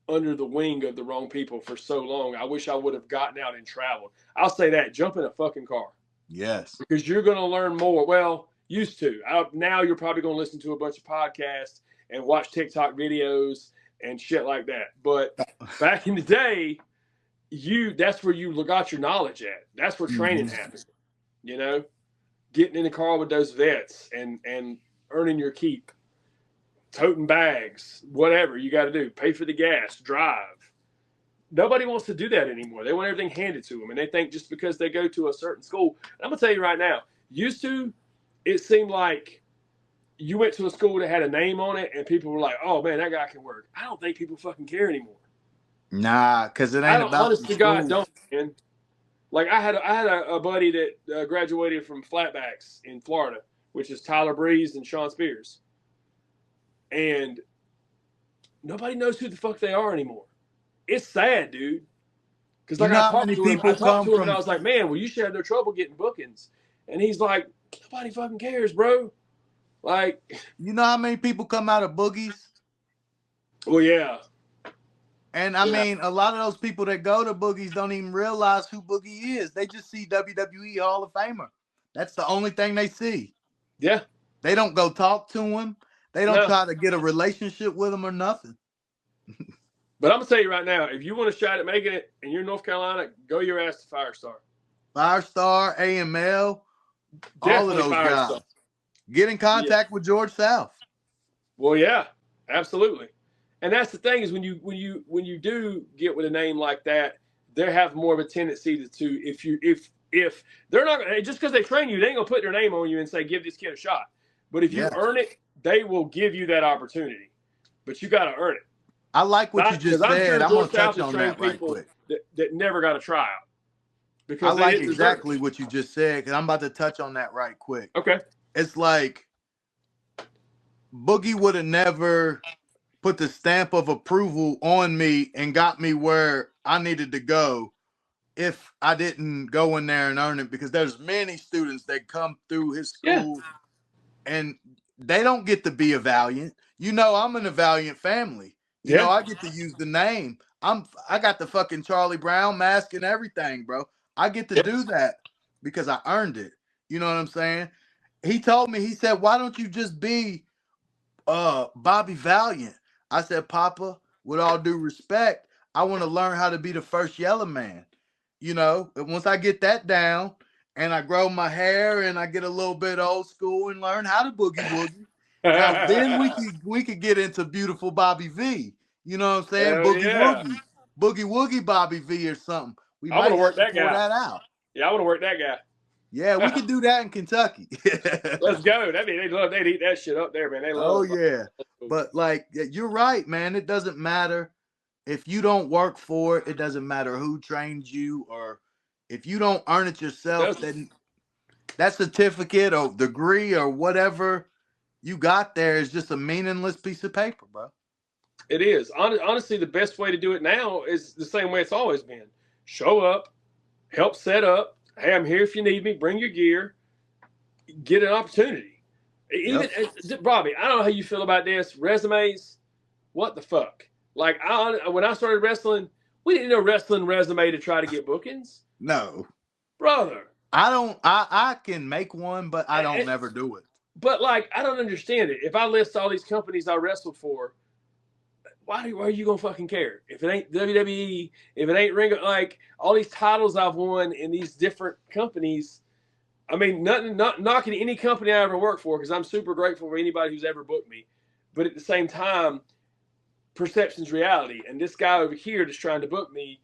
under the wing of the wrong people for so long. I wish I would have gotten out and traveled. I'll say that. Jump in a fucking car. Yes. Because you're going to learn more. Well, used to. Now you're probably going to listen to a bunch of podcasts and watch TikTok videos and shit like that. But back in the day, that's where you got your knowledge at. That's where training happened. You know, getting in the car with those vets and earning your keep, toting bags, whatever you got to do, pay for the gas, drive. Nobody wants to do that anymore. They want everything handed to them, and they think just because they go to a certain school. I'm gonna tell you right now. Used to, it seemed like you went to a school that had a name on it, and people were like, "Oh man, that guy can work." I don't think people fucking care anymore. Nah, because it I ain't don't, about honest the to God, school. don't. Man. Like I had a buddy that graduated from Flatbacks in Florida, which is Tyler Breeze and Sean Spears, and nobody knows who the fuck they are anymore. It's sad, dude. Because You like know how many I people talked come to him, and I from? was like, "Man, well, you should have no trouble getting bookings." And he's like, "Nobody fucking cares, bro." Like, You know how many people come out of boogies? well, yeah, And I mean, a lot of those people that go to boogies don't even realize who Boogie is. They just see WWE Hall of Famer. That's the only thing they see. yeah, They don't go talk to him. They don't no. try to get a relationship with him or nothing. But I'm gonna tell you right now, if you want a shot at making it, and you're in North Carolina, go your ass to Firestar. Firestar, AML, all of Definitely those guys. Firestar. Get in Yeah. contact with George South. Well, yeah, absolutely. And that's the thing is when you do get with a name like that, they have more of a tendency to if they're not just because they train you, they ain't gonna put their name on you and say give this kid a shot. But if you earn it, they will give you that opportunity. But you got to earn it. I like what you just I'm said. sure I'm going George to South touch has on trained that right people quick. that never got a tryout I because they like didn't deserve exactly it. what you just said because I'm about to touch on that right quick. Okay. It's like Boogie would have never put the stamp of approval on me and got me where I needed to go if I didn't go in there and earn it, because there's many students that come through his school and they don't get to be a Valiant. You know, I'm in a Valiant family. You know, I get to use the name. I got the fucking Charlie Brown mask and everything, bro. I get to do that because I earned it. You know what I'm saying? He told me, he said, why don't you just be Bobby Valiant? I said, Papa, with all due respect, I want to learn how to be the first Yellow Man. You know, and once I get that down and I grow my hair and I get a little bit old school and learn how to boogie woogie, now then we could get into beautiful Bobby V. You know what I'm saying? Hell Boogie yeah. woogie, boogie woogie Bobby V or something. We I want might to have work to that pull guy. that out. Yeah, I want to work that guy. Yeah, we could do that in Kentucky. Let's go. That mean they'd eat that shit up there, man. They love. Oh yeah, but like you're right, man. It doesn't matter if you don't work for it. It doesn't matter who trains you, or if you don't earn it yourself. Then that certificate or degree or whatever you got there is just a meaningless piece of paper, bro. It is. Honestly, the best way to do it now is the same way it's always been. Show up, help set up. Hey, I'm here if you need me. Bring your gear. Get an opportunity. Even Bobby, I don't know how you feel about this. Resumes, what the fuck? Like when I started wrestling, we didn't know wrestling resume to try to get bookings. No, brother. I can make one, but I don't never do it. But like, I don't understand it. If I list all these companies I wrestled for, why are you gonna fucking care? If it ain't WWE, if it ain't Ring, like all these titles I've won in these different companies. I mean, not knocking any company I ever worked for, because I'm super grateful for anybody who's ever booked me. But at the same time, perception's reality. And this guy over here that's trying to book me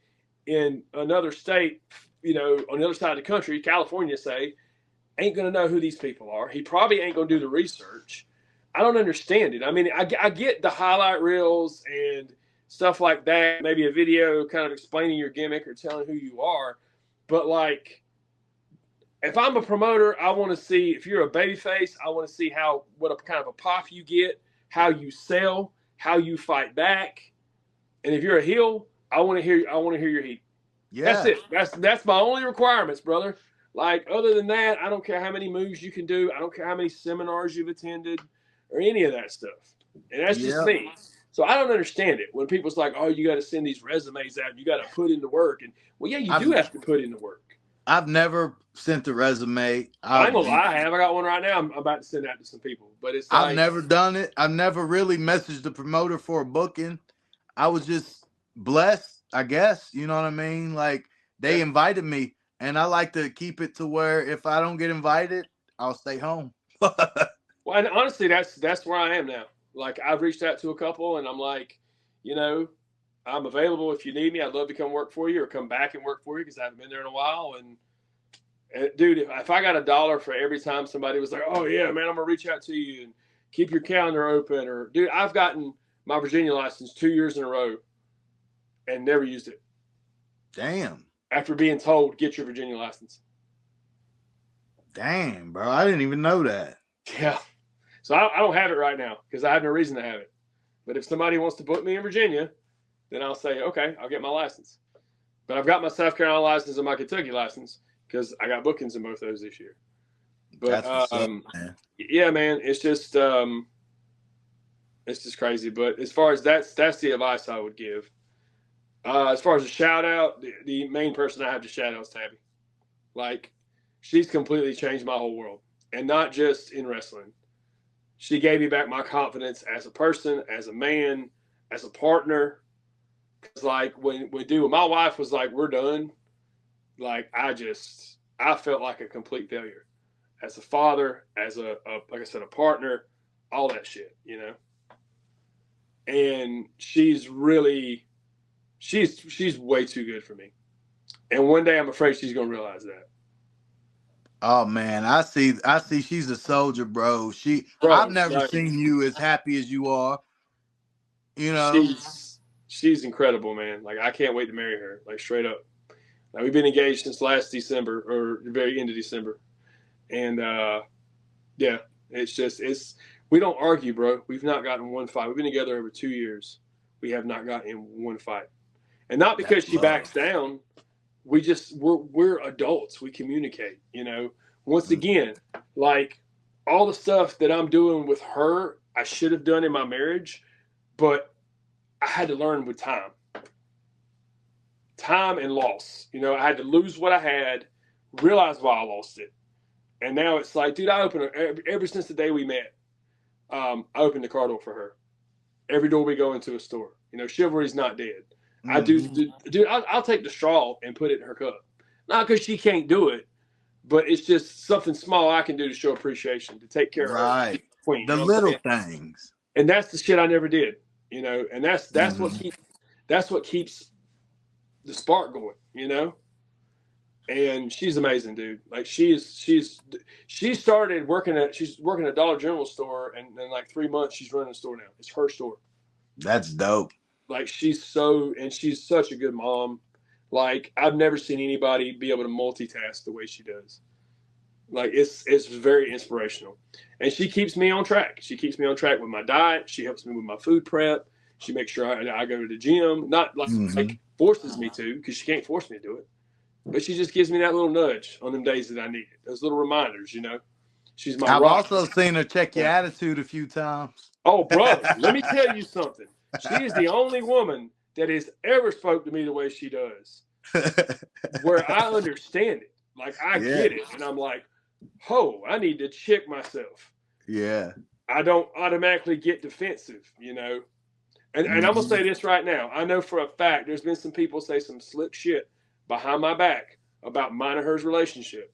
in another state, you know, on the other side of the country, California, say, ain't going to know who these people are. He probably ain't going to do the research. I don't understand it. I mean, I get the highlight reels and stuff like that, maybe a video kind of explaining your gimmick or telling who you are. But like, if I'm a promoter, I want to see, if you're a babyface, I want to see what a kind of a pop you get, how you sell, how you fight back. And if you're a heel, I want to hear your heat. Yeah. That's it. That's my only requirements, brother. Like, other than that, I don't care how many moves you can do. I don't care how many seminars you've attended or any of that stuff. And that's just me. So I don't understand it when people's like, oh, you got to send these resumes out. You got to put in the work. And well, yeah, you do have to put in the work. I've never sent a resume. I ain't gonna lie, I have. I got one right now. I'm about to send that to some people. But it's like, I've never done it. I've never really messaged the promoter for a booking. I was just blessed, I guess. You know what I mean? Like, they invited me, and I like to keep it to where if I don't get invited, I'll stay home. Well, and honestly, that's where I am now. Like, I've reached out to a couple, and I'm like, you know, I'm available if you need me. I'd love to come work for you or come back and work for you because I haven't been there in a while. And dude, if I got $1 for every time somebody was like, oh yeah, man, I'm gonna reach out to you and keep your calendar open, or dude, I've gotten my Virginia license 2 years in a row and never used it. Damn. After being told, get your Virginia license. Damn, bro. I didn't even know that. Yeah. So I don't have it right now because I have no reason to have it. But if somebody wants to book me in Virginia, then I'll say, okay, I'll get my license. But I've got my South Carolina license and my Kentucky license because I got bookings in both those this year. But man. Yeah, man, it's just crazy. But as far as that's the advice I would give. As far as a shout out, the main person I have to shout out is Tabby. Like, she's completely changed my whole world, and not just in wrestling. She gave me back my confidence as a person, as a man, as a partner. Because like when my wife was like, we're done. Like, I felt like a complete failure as a father, as a like I said, a partner, all that shit, you know. And she's way too good for me. And one day I'm afraid she's gonna realize that. Oh man, I see she's a soldier, bro. I've never seen you as happy as you are. You know. She's incredible, man. Like, I can't wait to marry her, like, straight up. Like, we've been engaged since last December, or the very end of December. And yeah, we don't argue, bro. We've not gotten one fight. We've been together over 2 years. We have not gotten in one fight. And not because she backs down. We're adults. We communicate, you know. Once again, like, all the stuff that I'm doing with her, I should have done in my marriage, but I had to learn with time and loss. You know, I had to lose what I had, realize why I lost it. And now it's like, dude, ever since the day we met, I opened the car door for her. Every door we go into a store. You know, chivalry's not dead. Mm-hmm. I'll take the straw and put it in her cup. Not because she can't do it, but it's just something small I can do to show appreciation, to take care of her. Right. The little things. And that's the shit I never did. You know, and that's what keeps the spark going, you know. And she's amazing, dude. Like, she started she's working at a Dollar General store, and in like 3 months she's running a store now. It's her store. That's dope. Like, she's such a good mom. Like, I've never seen anybody be able to multitask the way she does. Like, it's very inspirational. And she keeps me on track. She keeps me on track with my diet. She helps me with my food prep. She makes sure I go to the gym. Not like forces me to, because she can't force me to do it. But she just gives me that little nudge on them days that I need it. Those little reminders, you know. She's my I've rock. also seen her check your attitude a few times. Oh, brother, let me tell you something. She is the only woman that has ever spoke to me the way she does, where I understand it. Like, I get it. And I'm like, oh, I need to check myself. Yeah. I don't automatically get defensive, you know. And I'm going to say this right now. I know for a fact there's been some people say some slick shit behind my back about mine and her's relationship.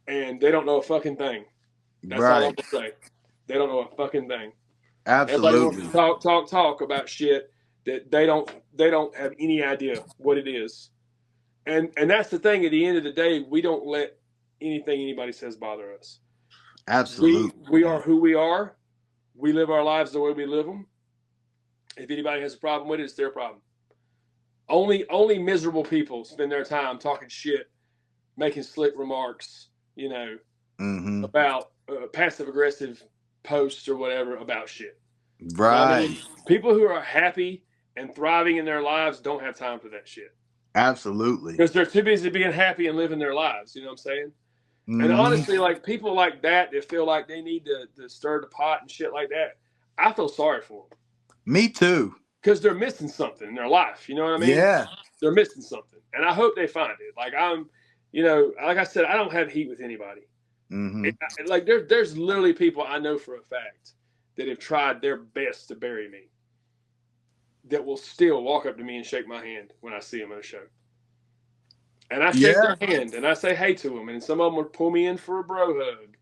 And they don't know a fucking thing. That's all I'm going to say. They don't know a fucking thing. Absolutely. Everybody wants to talk about shit that they don't have any idea what it is. And that's the thing. At the end of the day, we don't let anything anybody says bother us. Absolutely. We are who we are. We live our lives the way we live them. If anybody has a problem with it, it's their problem. Only miserable people spend their time talking shit, making slick remarks, you know, about passive aggressive posts or whatever about shit. Right. I mean, people who are happy and thriving in their lives don't have time for that shit. Absolutely. Because they're too busy being happy and living their lives. You know what I'm saying? And honestly, like, people like that feel like they need to stir the pot and shit like that, I feel sorry for them. Me too. Because they're missing something in their life. You know what I mean? Yeah. They're missing something. And I hope they find it. Like, you know, like I said, I don't have heat with anybody. Like, there's literally people I know for a fact that have tried their best to bury me that will still walk up to me and shake my hand when I see them in a show. And I shake their hand and I say hey to them. And some of them would pull me in for a bro hug.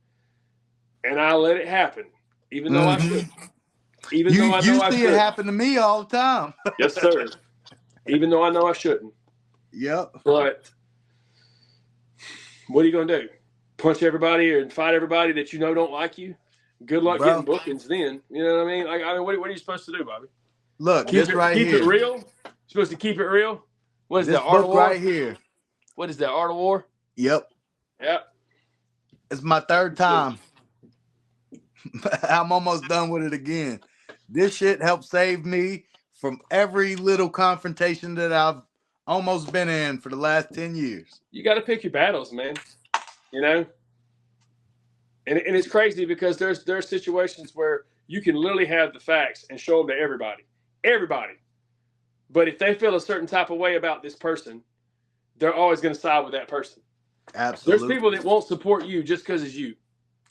And I let it happen, even though I shouldn't. Even though I know I shouldn't. You see it happen to me all the time. Yes, sir. Even though I know I shouldn't. Yep. But what are you going to do? Punch everybody and fight everybody that you know don't like you? Good luck getting bookings then. You know what I mean? Like, I mean, what are you supposed to do, Bobby? Look, keep this right here. Keep it real? You're supposed to keep it real? What is this that, Art of War? Right here. What is that, Art of War? Yep. Yep. It's my third time. I'm almost done with it again. This shit helped save me from every little confrontation that I've almost been in for the last 10 years. You got to pick your battles, man. You know? And it's crazy because there's situations where you can literally have the facts and show them to everybody. Everybody. But if they feel a certain type of way about this person, they're always going to side with that person. Absolutely. There's people that won't support you just because it's you.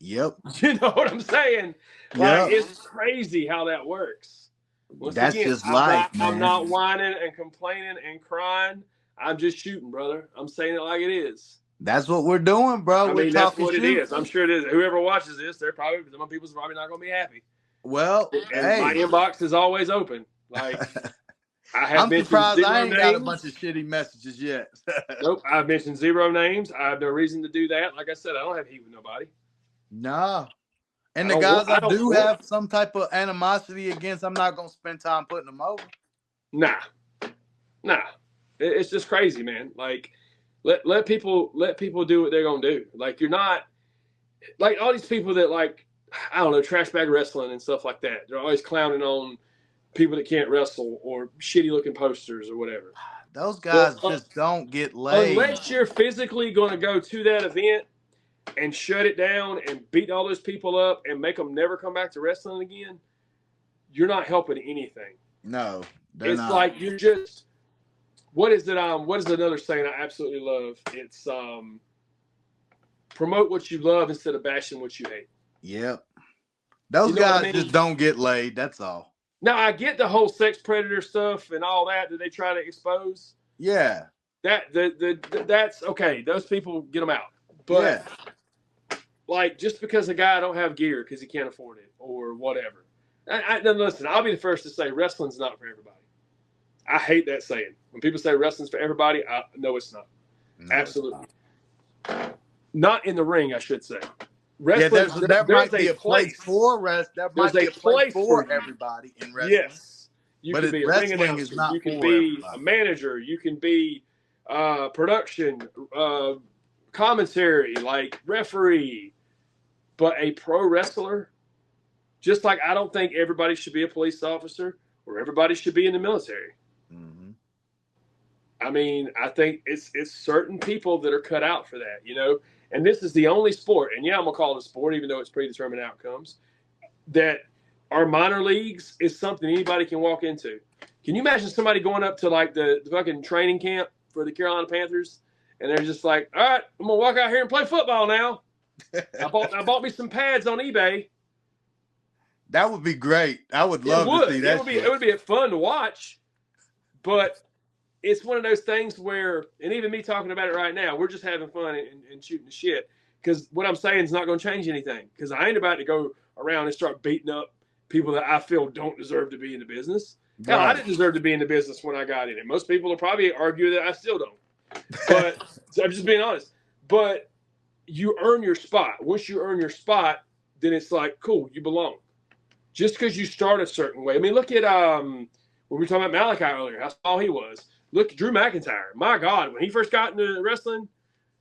Yep. You know what I'm saying? Like, it's crazy how that works. That's again, just life, man. I'm not whining and complaining and crying. I'm just shooting, brother. I'm saying it like it is. That's what we're doing, bro. I mean, that's what it is. I'm sure it is. Whoever watches this, some people's probably not going to be happy. Well, and my inbox is always open. Like, I'm surprised I ain't got a bunch of shitty messages yet. Nope, I've mentioned 0 names. I have no reason to do that. Like I said, I don't have heat with nobody. No. And the guys I do have some type of animosity against, I'm not going to spend time putting them over. Nah. It's just crazy, man. Like, let people do what they're going to do. Like, you're not, like, all these people that, like, I don't know, trash bag wrestling and stuff like that. They're always clowning on people that can't wrestle or shitty looking posters or whatever. Those guys just don't get laid. Unless you're physically going to go to that event and shut it down and beat all those people up and make them never come back to wrestling again, you're not helping anything. No, it's not. Like you're just, what is it? What is another saying I absolutely love? It's promote what you love instead of bashing what you hate. Yep. Those guys just don't get laid. That's all. Now, I get the whole sex predator stuff and all that they try to expose. Yeah. That's okay. Those people, get them out. But like, just because a guy don't have gear because he can't afford it or whatever. Listen, I'll be the first to say wrestling's not for everybody. I hate that saying. When people say wrestling's for everybody, no, it's not. No, absolutely. Not in the ring, I should say. Wrestling, there might be a place for wrestling. There might be a place for everybody in wrestling. Yes. You can be a ring announcer. You can be a manager. You can be production, commentary, like referee. But a pro wrestler, just like I don't think everybody should be a police officer or everybody should be in the military. Mm-hmm. I mean, I think it's certain people that are cut out for that, you know. And this is the only sport, and yeah, I'm gonna call it a sport, even though it's predetermined outcomes. That our minor leagues is something anybody can walk into. Can you imagine somebody going up to like the fucking training camp for the Carolina Panthers, and they're just like, "All right, I'm gonna walk out here and play football now. I bought me some pads on eBay." That would be great. I would It love to see would. It that would be. shit. It would be fun to watch, but it's one of those things where, and even me talking about it right now, we're just having fun and shooting the shit. Because what I'm saying is not going to change anything. Because I ain't about to go around and start beating up people that I feel don't deserve to be in the business. Hell, I Right. didn't deserve to be in the business when I got in it. Most people will probably argue that I still don't. But so I'm just being honest. But you earn your spot. Once you earn your spot, then it's like, cool, you belong. Just because you start a certain way. I mean, look at when we were talking about Malachi earlier, how small he was. Look at Drew McIntyre. My God, when he first got into wrestling,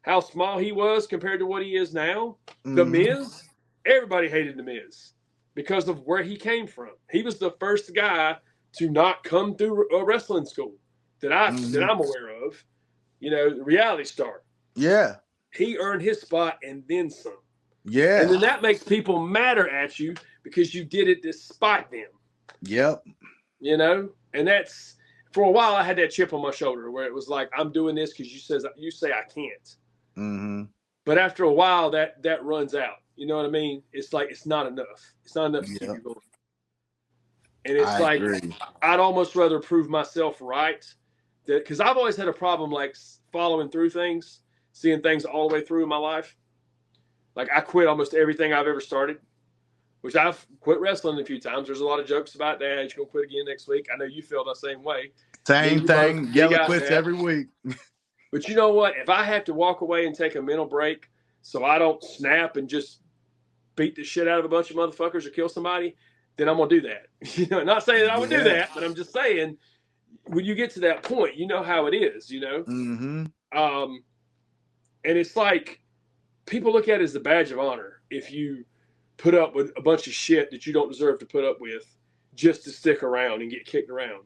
how small he was compared to what he is now. The Miz, everybody hated The Miz because of where he came from. He was the first guy to not come through a wrestling school that I'm aware of. You know, the reality star. Yeah. He earned his spot and then some. Yeah. And then that makes people madder at you because you did it despite them. Yep. You know, and that's for a while I had that chip on my shoulder where it was like I'm doing this because you say I can't. Mm-hmm. But after a while, that runs out. You know what I mean? It's like it's not enough. It's not enough to keep you going. And it's like agree. I'd almost rather prove myself right, that because I've always had a problem like following through things, seeing things all the way through in my life. Like I quit almost everything I've ever started, which I've quit wrestling a few times. There's a lot of jokes about that. You're gonna quit again next week. I know you feel the same way. Same thing. Yellow quits that. every week. But you know what? If I have to walk away and take a mental break so I don't snap and just beat the shit out of a bunch of motherfuckers or kill somebody, then I'm gonna do that. You know, not saying that I would do that, but I'm just saying when you get to that point, you know how it is. You know, and it's like people look at it as the badge of honor if you put up with a bunch of shit that you don't deserve to put up with just to stick around and get kicked around.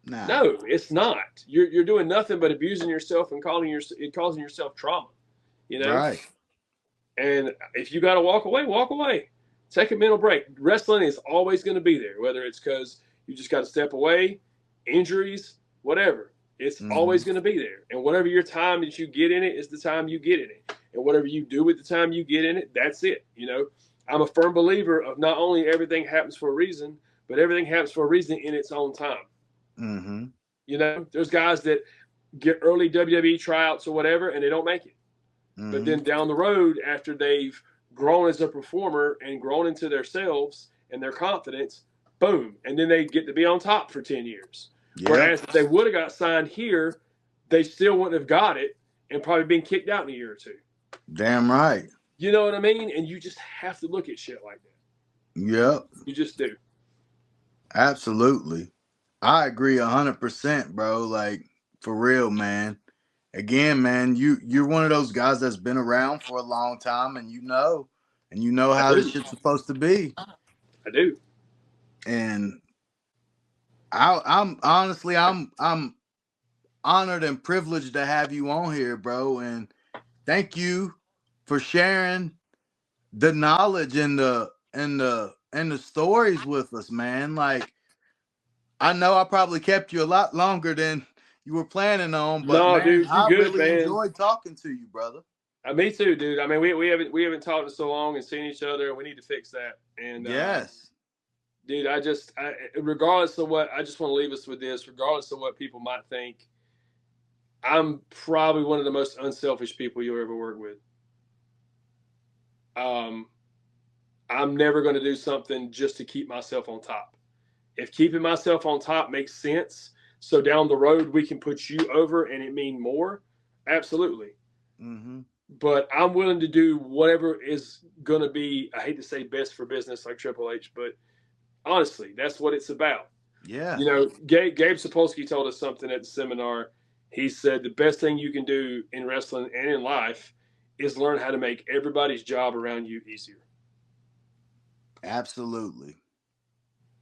Nah. No, it's not. You're doing nothing but abusing yourself and causing yourself trauma. You know, right? And if you got to walk away, walk away. Take a mental break. Wrestling is always going to be there, whether it's because you just got to step away, injuries, whatever. It's always going to be there. And whatever your time that you get in it is the time you get in it. And whatever you do with the time you get in it, that's it. You know, I'm a firm believer of not only everything happens for a reason, but everything happens for a reason in its own time. Mm-hmm. You know, there's guys that get early WWE tryouts or whatever, and they don't make it. But then down the road, after they've grown as a performer and grown into themselves and their confidence, boom, and then they get to be on top for 10 years. Yep. Whereas if they would have got signed here, they still wouldn't have got it and probably been kicked out in a year or two. Damn right. You know what I mean? And you just have to look at shit like that. Yep. You just do. Absolutely. I agree 100%, bro. Like, for real, man. Again, man, you're one of those guys that's been around for a long time, and you know how this shit's supposed to be. I do. And I'm honestly, I'm honored and privileged to have you on here, bro. And thank you for sharing the knowledge and the stories with us, man. Like, I know I probably kept you a lot longer than you were planning on, but no, man, dude, I good, really man. enjoyed talking to you, brother. Me too, dude. I mean, we haven't talked in so long and seen each other, and we need to fix that. And yes, dude, regardless of what, I just want to leave us with this. Regardless of what people might think, I'm probably one of the most unselfish people you'll ever work with. I'm never going to do something just to keep myself on top. If keeping myself on top makes sense, so down the road we can put you over and it mean more, absolutely. But I'm willing to do whatever is going to be, I hate to say best for business like Triple H, but honestly, that's what it's about. Yeah. You know, Gabe Sapolsky told us something at the seminar. He said the best thing you can do in wrestling and in life is learn how to make everybody's job around you easier. Absolutely.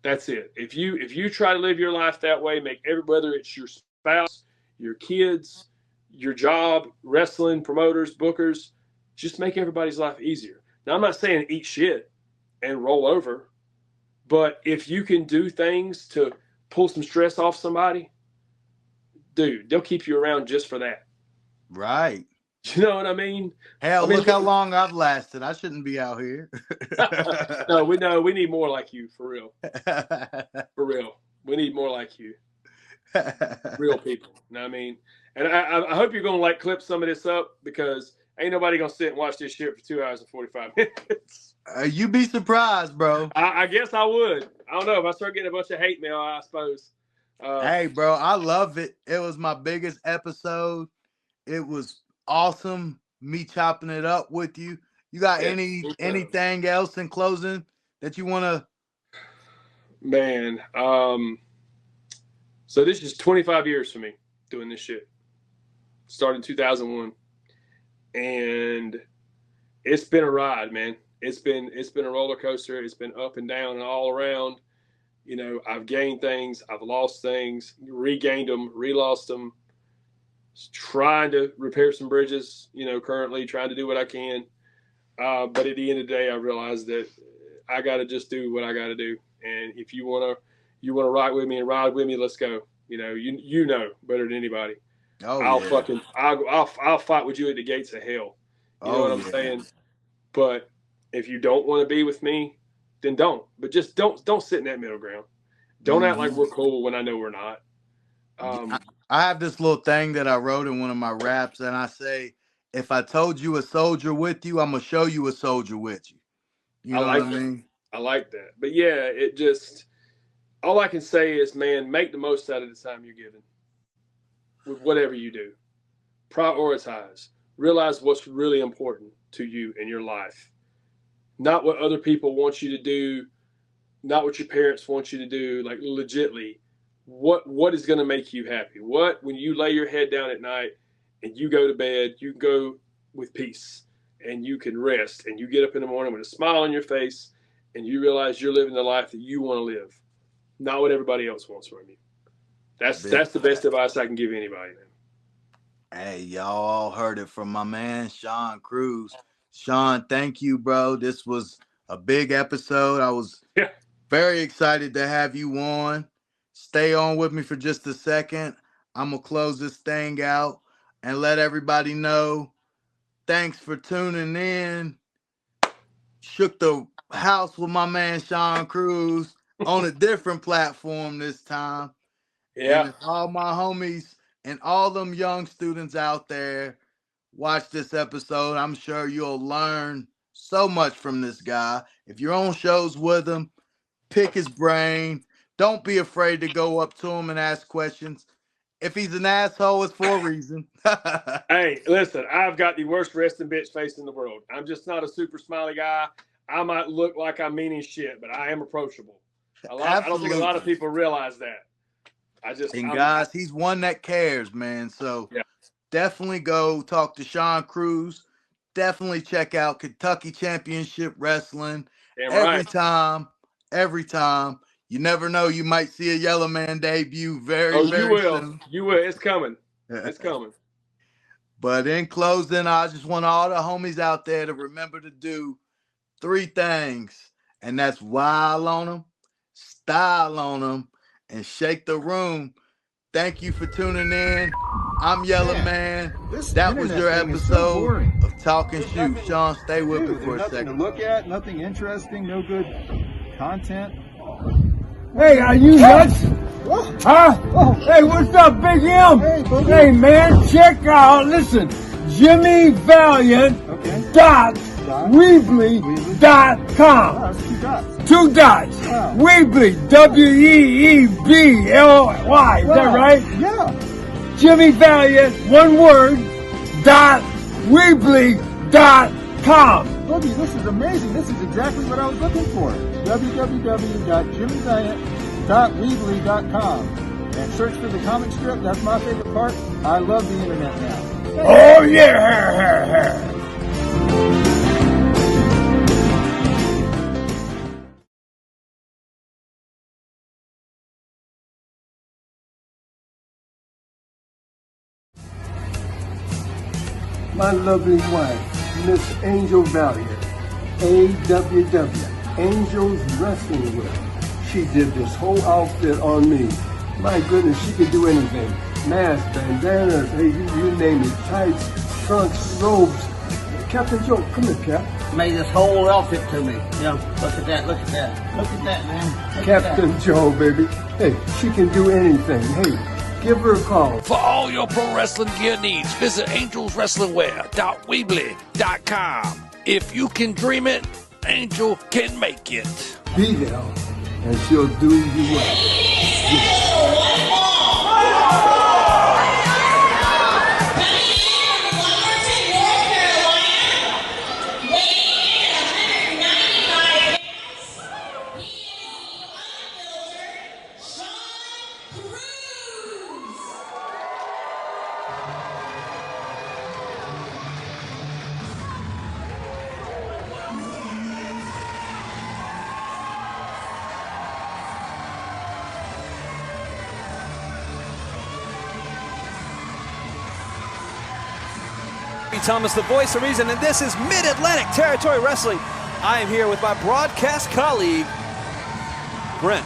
That's it. If you try to live your life that way, whether it's your spouse, your kids, your job, wrestling, promoters, bookers. Just make everybody's life easier. Now, I'm not saying eat shit and roll over, but if you can do things to pull some stress off somebody, dude, they'll keep you around just for that. Right. You know what I mean? Hell, I mean, look how long I've lasted. I shouldn't be out here. no, we need more like you for real. For real, we need more like you. Real people. You know what I mean? And I hope you're gonna like clip some of this up because ain't nobody gonna sit and watch this shit for 2 hours and 45 minutes. You be surprised, bro. I guess I would. I don't know if I start getting a bunch of hate mail. I suppose. Hey, bro, I love it. It was my biggest episode. It was awesome. Me chopping it up with you. You got Yeah, anything else in closing that you want to? man. So this is 25 years for me doing this shit. Started in 2001, and it's been a ride, man. It's been a roller coaster. It's been up and down and all around. You know, I've gained things, I've lost things, regained them, relost them. Trying to repair some bridges. You know, currently trying to do what I can. But at the end of the day, I realized that I got to just do what I got to do. And if you wanna ride with me and ride with me, let's go. You know, you know better than anybody. Oh I'll yeah. fucking I'll fight with you at the gates of hell. You know what I'm saying? But if you don't want to be with me, then don't. But just don't sit in that middle ground. Don't act like we're cool when I know we're not. I have this little thing that I wrote in one of my raps, and I say, if I told you a soldier with you, I'm gonna show you a soldier with you. You I know like what I that. mean? I like that. But yeah, it just all I can say is, man, make the most out of the time you're given with whatever you do. Prioritize. Realize what's really important to you in your life. Not what other people want you to do, not what your parents want you to do, like legitly. What is going to make you happy? What when you lay your head down at night and you go to bed, you go with peace and you can rest and you get up in the morning with a smile on your face and you realize you're living the life that you want to live, not what everybody else wants from you. That's the best advice I can give anybody, man. Hey, y'all all heard it from my man, Sean Cruz. Sean, thank you, bro. This was a big episode. I was Yeah. very excited to have you on. Stay on with me for just a second. I'm going to close this thing out and let everybody know. Thanks for tuning in. Shook the house with my man, Sean Cruz, on a different platform this time. Yeah. And all my homies and all them young students out there, watch this episode. I'm sure you'll learn so much from this guy. If you're on shows with him, pick his brain. Don't be afraid to go up to him and ask questions. If he's an asshole, it's for a reason. Hey, listen, I've got the worst resting bitch face in the world. I'm just not a super smiley guy. I might look like I'm mean as shit, but I am approachable. I don't think a lot of people realize that. Guys, he's one that cares, man. So yeah. Definitely go talk to Sean Cruz. Definitely check out Kentucky Championship Wrestling. Damn every right. time, every time. You never know, you might see a Yellow Man debut very you will. soon. You will. It's coming. It's coming. But in closing, I just want all the homies out there to remember to do 3 things. And that's wild on them, style on them, and shake the room. Thank you for tuning in. I'm Yellow Man. That was your episode of Talk and Shoot. Sean, stay with me for a second. Nothing to look at, nothing interesting, no good content. Hey, are you nuts? Huh? Hey, what's up, Big M? Hey, man, check out, listen, Jimmy Valiant dot Weebly.com. That's 2 dots. 2 dots. Wow. Weebly, WEEBLY. Is that right? Yeah. Jimmy Valiant, one word, dot Weebly.com. Boogie, this is amazing. This is exactly what I was looking for. www.jimmyvaliant.weebly.com. And search for the comic strip. That's my favorite part. I love the internet now. Oh, yeah. my lovely wife, Miss Angel Valiant, AWW, Angels Wrestling Wear. She did this whole outfit on me. My goodness, she could do anything. Masks, bandanas, hey, you name it, tights, trunks, robes. Captain Joe, come here, Cap. Made this whole outfit to me. Yeah, look at that, look at that. Look at that, man. Look Captain Joe, baby. Hey, she can do anything. Hey, give her a call. For all your pro wrestling gear needs, visit angelswrestlingwear.weebly.com. If you can dream it, Angel can make it. Be there, and she'll do you well. Thomas, the voice of reason, and this is Mid-Atlantic Territory Wrestling. I am here with my broadcast colleague, Brent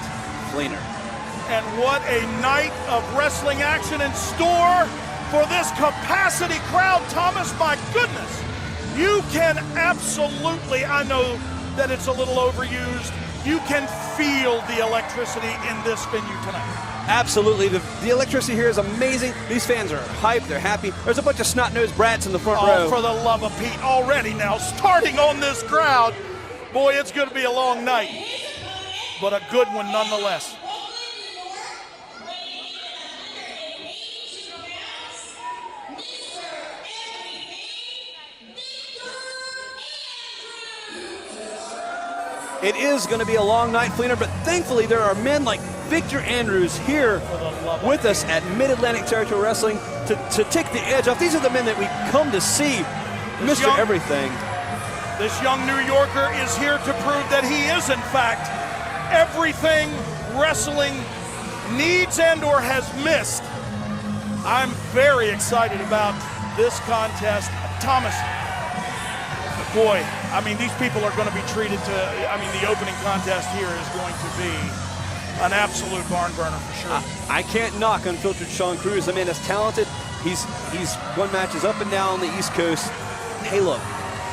Fleener. And what a night of wrestling action in store for this capacity crowd, Thomas. My goodness, you can absolutely, I know that it's a little overused, you can feel the electricity in this venue tonight. Absolutely. The electricity here is amazing. These fans are hyped. They're happy. There's a bunch of snot-nosed brats in the front row. Oh, for the love of Pete, already now starting on this crowd. Boy, it's going to be a long night, but a good one nonetheless. It is going to be a long night, Fleener, but thankfully there are men like Victor Andrews here with us at Mid-Atlantic Territory Wrestling to take the edge off. These are the men that we come to see, Mr. Everything. This young New Yorker is here to prove that he is, in fact, everything wrestling needs and or has missed. I'm very excited about this contest. Thomas, boy, I mean, these people are going to be treated to, I mean, the opening contest here is going to be an absolute barn burner for sure. I can't knock Unfiltered Sean Cruz. The man is talented. He's won matches up and down the East Coast. Hey, look,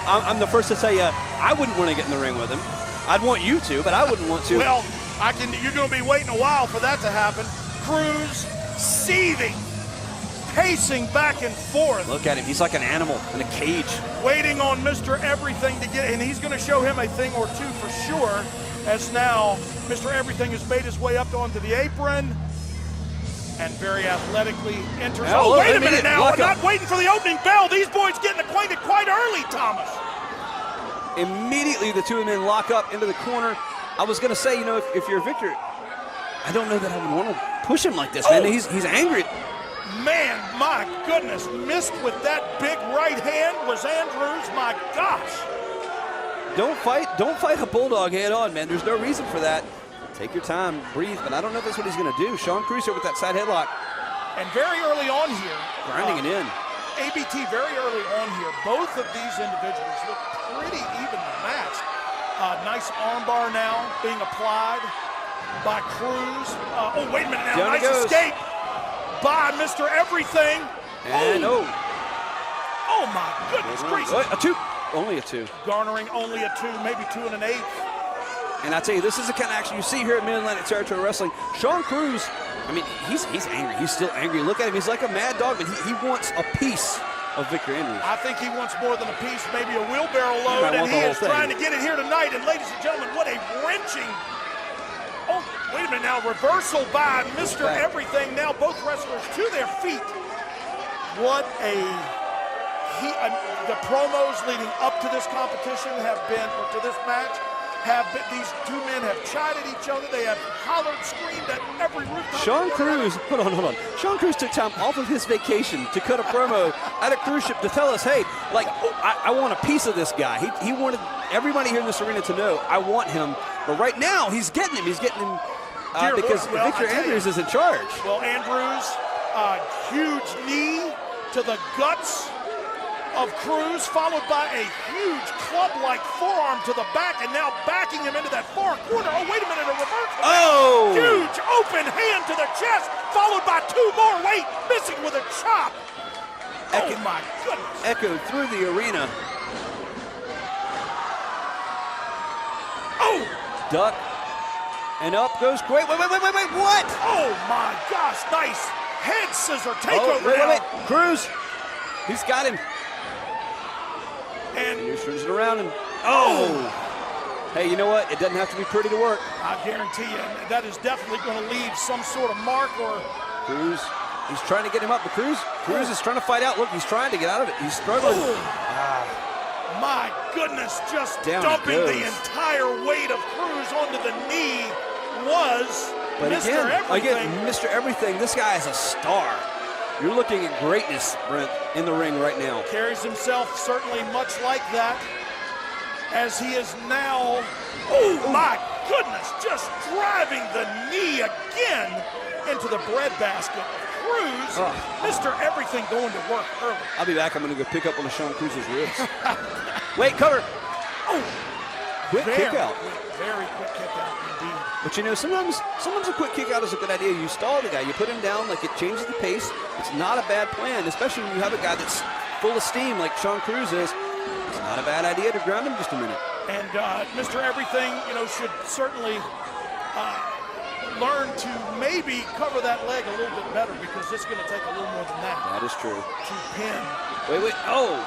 I'm the first to tell you, I wouldn't want to get in the ring with him. I'd want you to, but I wouldn't want to. Well, you're going to be waiting a while for that to happen. Cruz seething, pacing back and forth. Look at him. He's like an animal in a cage. Waiting on Mr. Everything to get, and he's going to show him a thing or two for sure, as now Mr. Everything has made his way up onto the apron and very athletically enters. Oh, wait a minute now. We're not waiting for the opening bell. These boys getting acquainted quite early, Thomas. Immediately, the two men lock up into the corner. I was going to say, you know, if you're Victor, I don't know that I would want to push him like this, man. He's angry. Man, my goodness, missed with that big right hand was Andrews. My gosh. Don't fight a bulldog head on, man. There's no reason for that. Take your time, breathe, but I don't know if that's what he's going to do. Sean Cruz here with that side headlock. And very early on here. Grinding it in. ABT very early on here. Both of these individuals look pretty evenly matched. Nice armbar now being applied by Cruz. Oh, wait a minute now. Down nice escape by Mr. Everything. And oh my goodness gracious. A two. Only a two. Garnering only a two, maybe 2 1/8. And I tell you, this is the kind of action you see here at Mid-Atlantic Territory Wrestling. Sean Cruz, I mean, he's angry. He's still angry. Look at him. He's like a mad dog, but he wants a piece of Victor Andrews. I think he wants more than a piece, maybe a wheelbarrow load, and he is trying to get it here tonight. And ladies and gentlemen, what a wrenching. Oh, wait a minute now. Reversal by Mr. Everything. Now both wrestlers to their feet. What a... the promos leading up to this competition have been, or to this match, these two men have chided each other. They have hollered, screamed at every rooftop. Sean Cruz, hold on. Sean Cruz took time off of his vacation to cut a promo at a cruise ship to tell us, hey, like, I want a piece of this guy. He wanted everybody here in this arena to know, I want him. But right now, he's getting him. He's getting him because Victor Andrews is in charge. Well, Andrews, huge knee to the guts of Cruz, followed by a huge club-like forearm to the back, and now backing him into that far corner. Oh, wait a minute, a reverse. Oh! Huge open hand to the chest, followed by 2 more. Wait, missing with a chop. Oh, my goodness. Echoed through the arena. Oh! Duck. And up goes, wait, what? Oh, my gosh, nice head scissor takeover now. Wait. Cruz. He's got him. And he turns it around and, oh! Hey, you know what? It doesn't have to be pretty to work. I guarantee you, that is definitely going to leave some sort of mark or... Cruz, he's trying to get him up, but Cruz is trying to fight out. Look, he's trying to get out of it. He's struggling. My goodness, just down dumping the entire weight of Cruz onto the knee was Mr. Everything. Again, Mr. Everything, this guy is a star. You're looking at greatness, Brent, in the ring right now. Carries himself certainly much like that, as he is now, oh my goodness, just driving the knee again into the breadbasket. Cruz, Mr. Everything going to work early. I'll be back. I'm going to go pick up one of Sean Cruz's ribs. Wait, cover. Oh, quick kick out. Very quick kick out indeed. But you know, sometimes a quick kick out is a good idea. You stall the guy, you put him down, like it changes the pace. It's not a bad plan, especially when you have a guy that's full of steam like Sean Cruz is. It's not a bad idea to ground him just a minute. And Mr. Everything, you know, should certainly learn to maybe cover that leg a little bit better, because it's going to take a little more than that. That is true. To pin. Wait. Oh,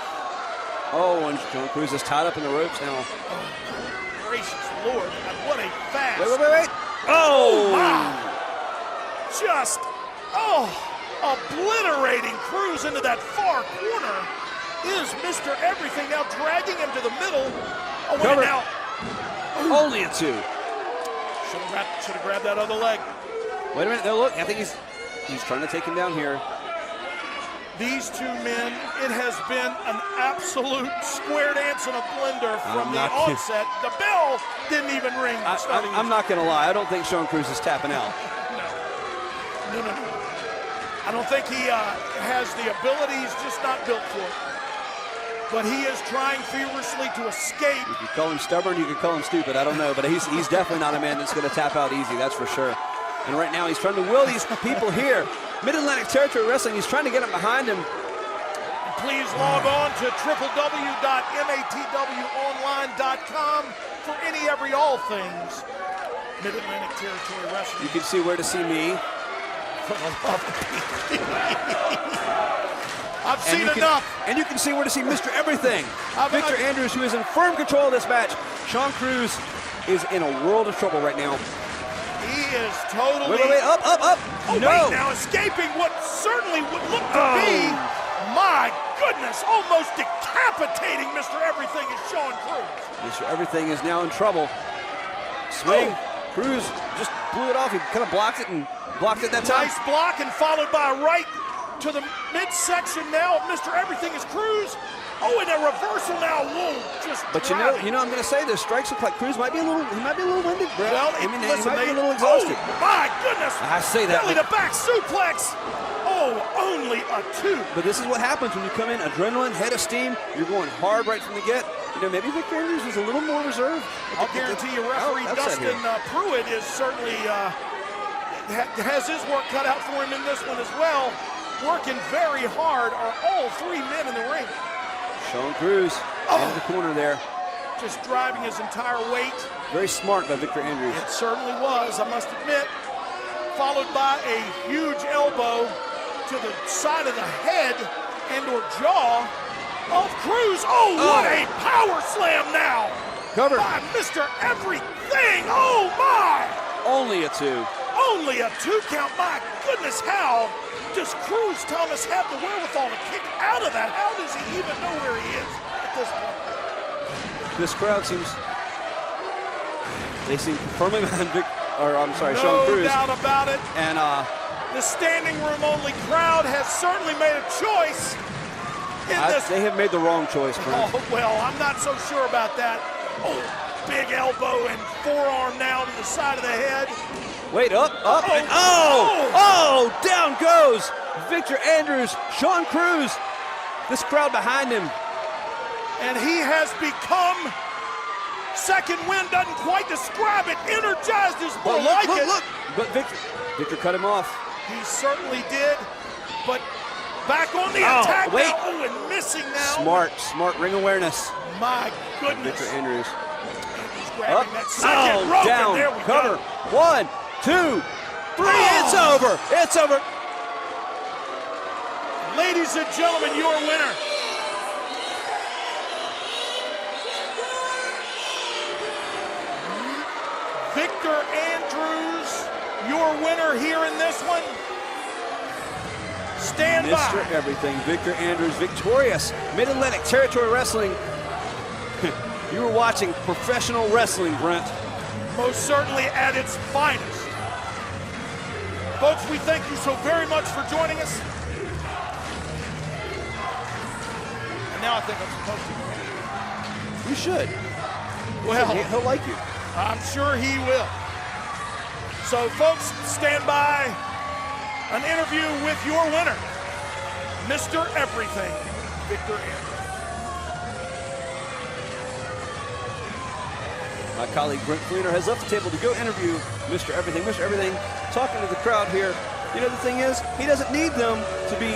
and Sean Cruz is tied up in the ropes now. Oh, gracious Lord. What a fast. Wait. Oh! My. Just, obliterating Cruz into that far corner is Mr. Everything, now dragging him to the middle. Oh, wait, now. Only a 2. Should have grabbed that other leg. Wait a minute, no, look, I think he's trying to take him down here. These two men, it has been an absolute square dance in a blender from the onset. The bell didn't even ring. I'm not going to lie. I don't think Sean Cruz is tapping out. No. I don't think he has the ability. He's just not built for it. But he is trying feverishly to escape. You could call him stubborn, you could call him stupid, I don't know. But he's definitely not a man that's going to tap out easy, that's for sure. And right now he's trying to will these people here. Mid-Atlantic Territory Wrestling, he's trying to get them behind him. Please log on to www.matwonline.com for any, every, all things Mid-Atlantic Territory Wrestling. You can see where to see me. For the love of Pete. I've seen enough. And you can see where to see Mr. Everything. Victor Andrews, who is in firm control of this match. Sean Cruz is in a world of trouble right now. He is totally... Wait, up. Oh, no. Wait, now escaping what certainly would look to be, my goodness, almost decapitating Mr. Everything is Sean Cruz. Mr. Everything is now in trouble. Swing. Cruz just blew it off. He kind of blocked it that time. Nice block, and followed by a right to the midsection now of Mr. Everything is Cruz. Oh, and a reversal now. Whoa, just. But you know, I'm going to say the strikes look like Cruz might be a little winded, bro. Well, he might be a listen, little exhausted. Oh, my goodness. I say that. Belly to back suplex. Oh, only a 2. But this is what happens when you come in, adrenaline, head of steam. You're going hard right from the get. You know, maybe Victor Andrews is a little more reserved. I'll guarantee you, referee Dustin Pruitt is certainly has his work cut out for him in this one as well. Working very hard are all 3 men in the ring. Sean Cruz into the corner there. Just driving his entire weight. Very smart by Victor Andrews. It certainly was, I must admit. Followed by a huge elbow to the side of the head and or jaw of Cruz. Oh, what a power slam now. Covered. By Mr. Everything. Oh, my. Only a 2. Only a 2 count. My goodness, how does Cruz Thomas have the wherewithal to kick out of that? How does he even know where he is at this point? This crowd seems firmly behind Sean Cruz. No doubt about it. And the standing room only crowd has certainly made a choice. They have made the wrong choice, Brent. Oh, well, I'm not so sure about that. Oh, big elbow and forearm now to the side of the head. Wait, up, and down goes Victor Andrews. Sean Cruz This crowd behind him. And he has become, second wind doesn't quite describe it, energized is more like it. Look. But Victor cut him off. He certainly did, but back on the attack wait. now. Oh, and missing now. Smart ring awareness. My goodness. Victor Andrews. He's grabbing that second rope, down, and there we cover. go. 1, 2, 3, it's over. It's over. Ladies and gentlemen, your winner. Victor Andrews, your winner here in this one. Stand by. Mr. Everything, Victor Andrews, victorious. Mid-Atlantic Territory Wrestling. You were watching professional wrestling, Brent. Most certainly at its finest. Folks, we thank you so very much for joining us. And now I think I'm supposed to. You should. Well, He'll like you. I'm sure he will. So, folks, stand by. An interview with your winner, Mr. Everything, Victor Andrews. My colleague Brent Fleener has left the table to go interview Mr. Everything. Mr. Everything talking to the crowd here. You know, the thing is, he doesn't need them to be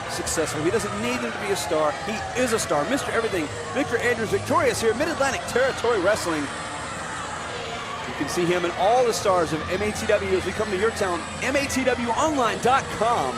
successful. He doesn't need them to be a star. He is a star. Mr. Everything, Victor Andrews, victorious here, Mid-Atlantic Territory Wrestling. You can see him and all the stars of MATW as we come to your town, matwonline.com.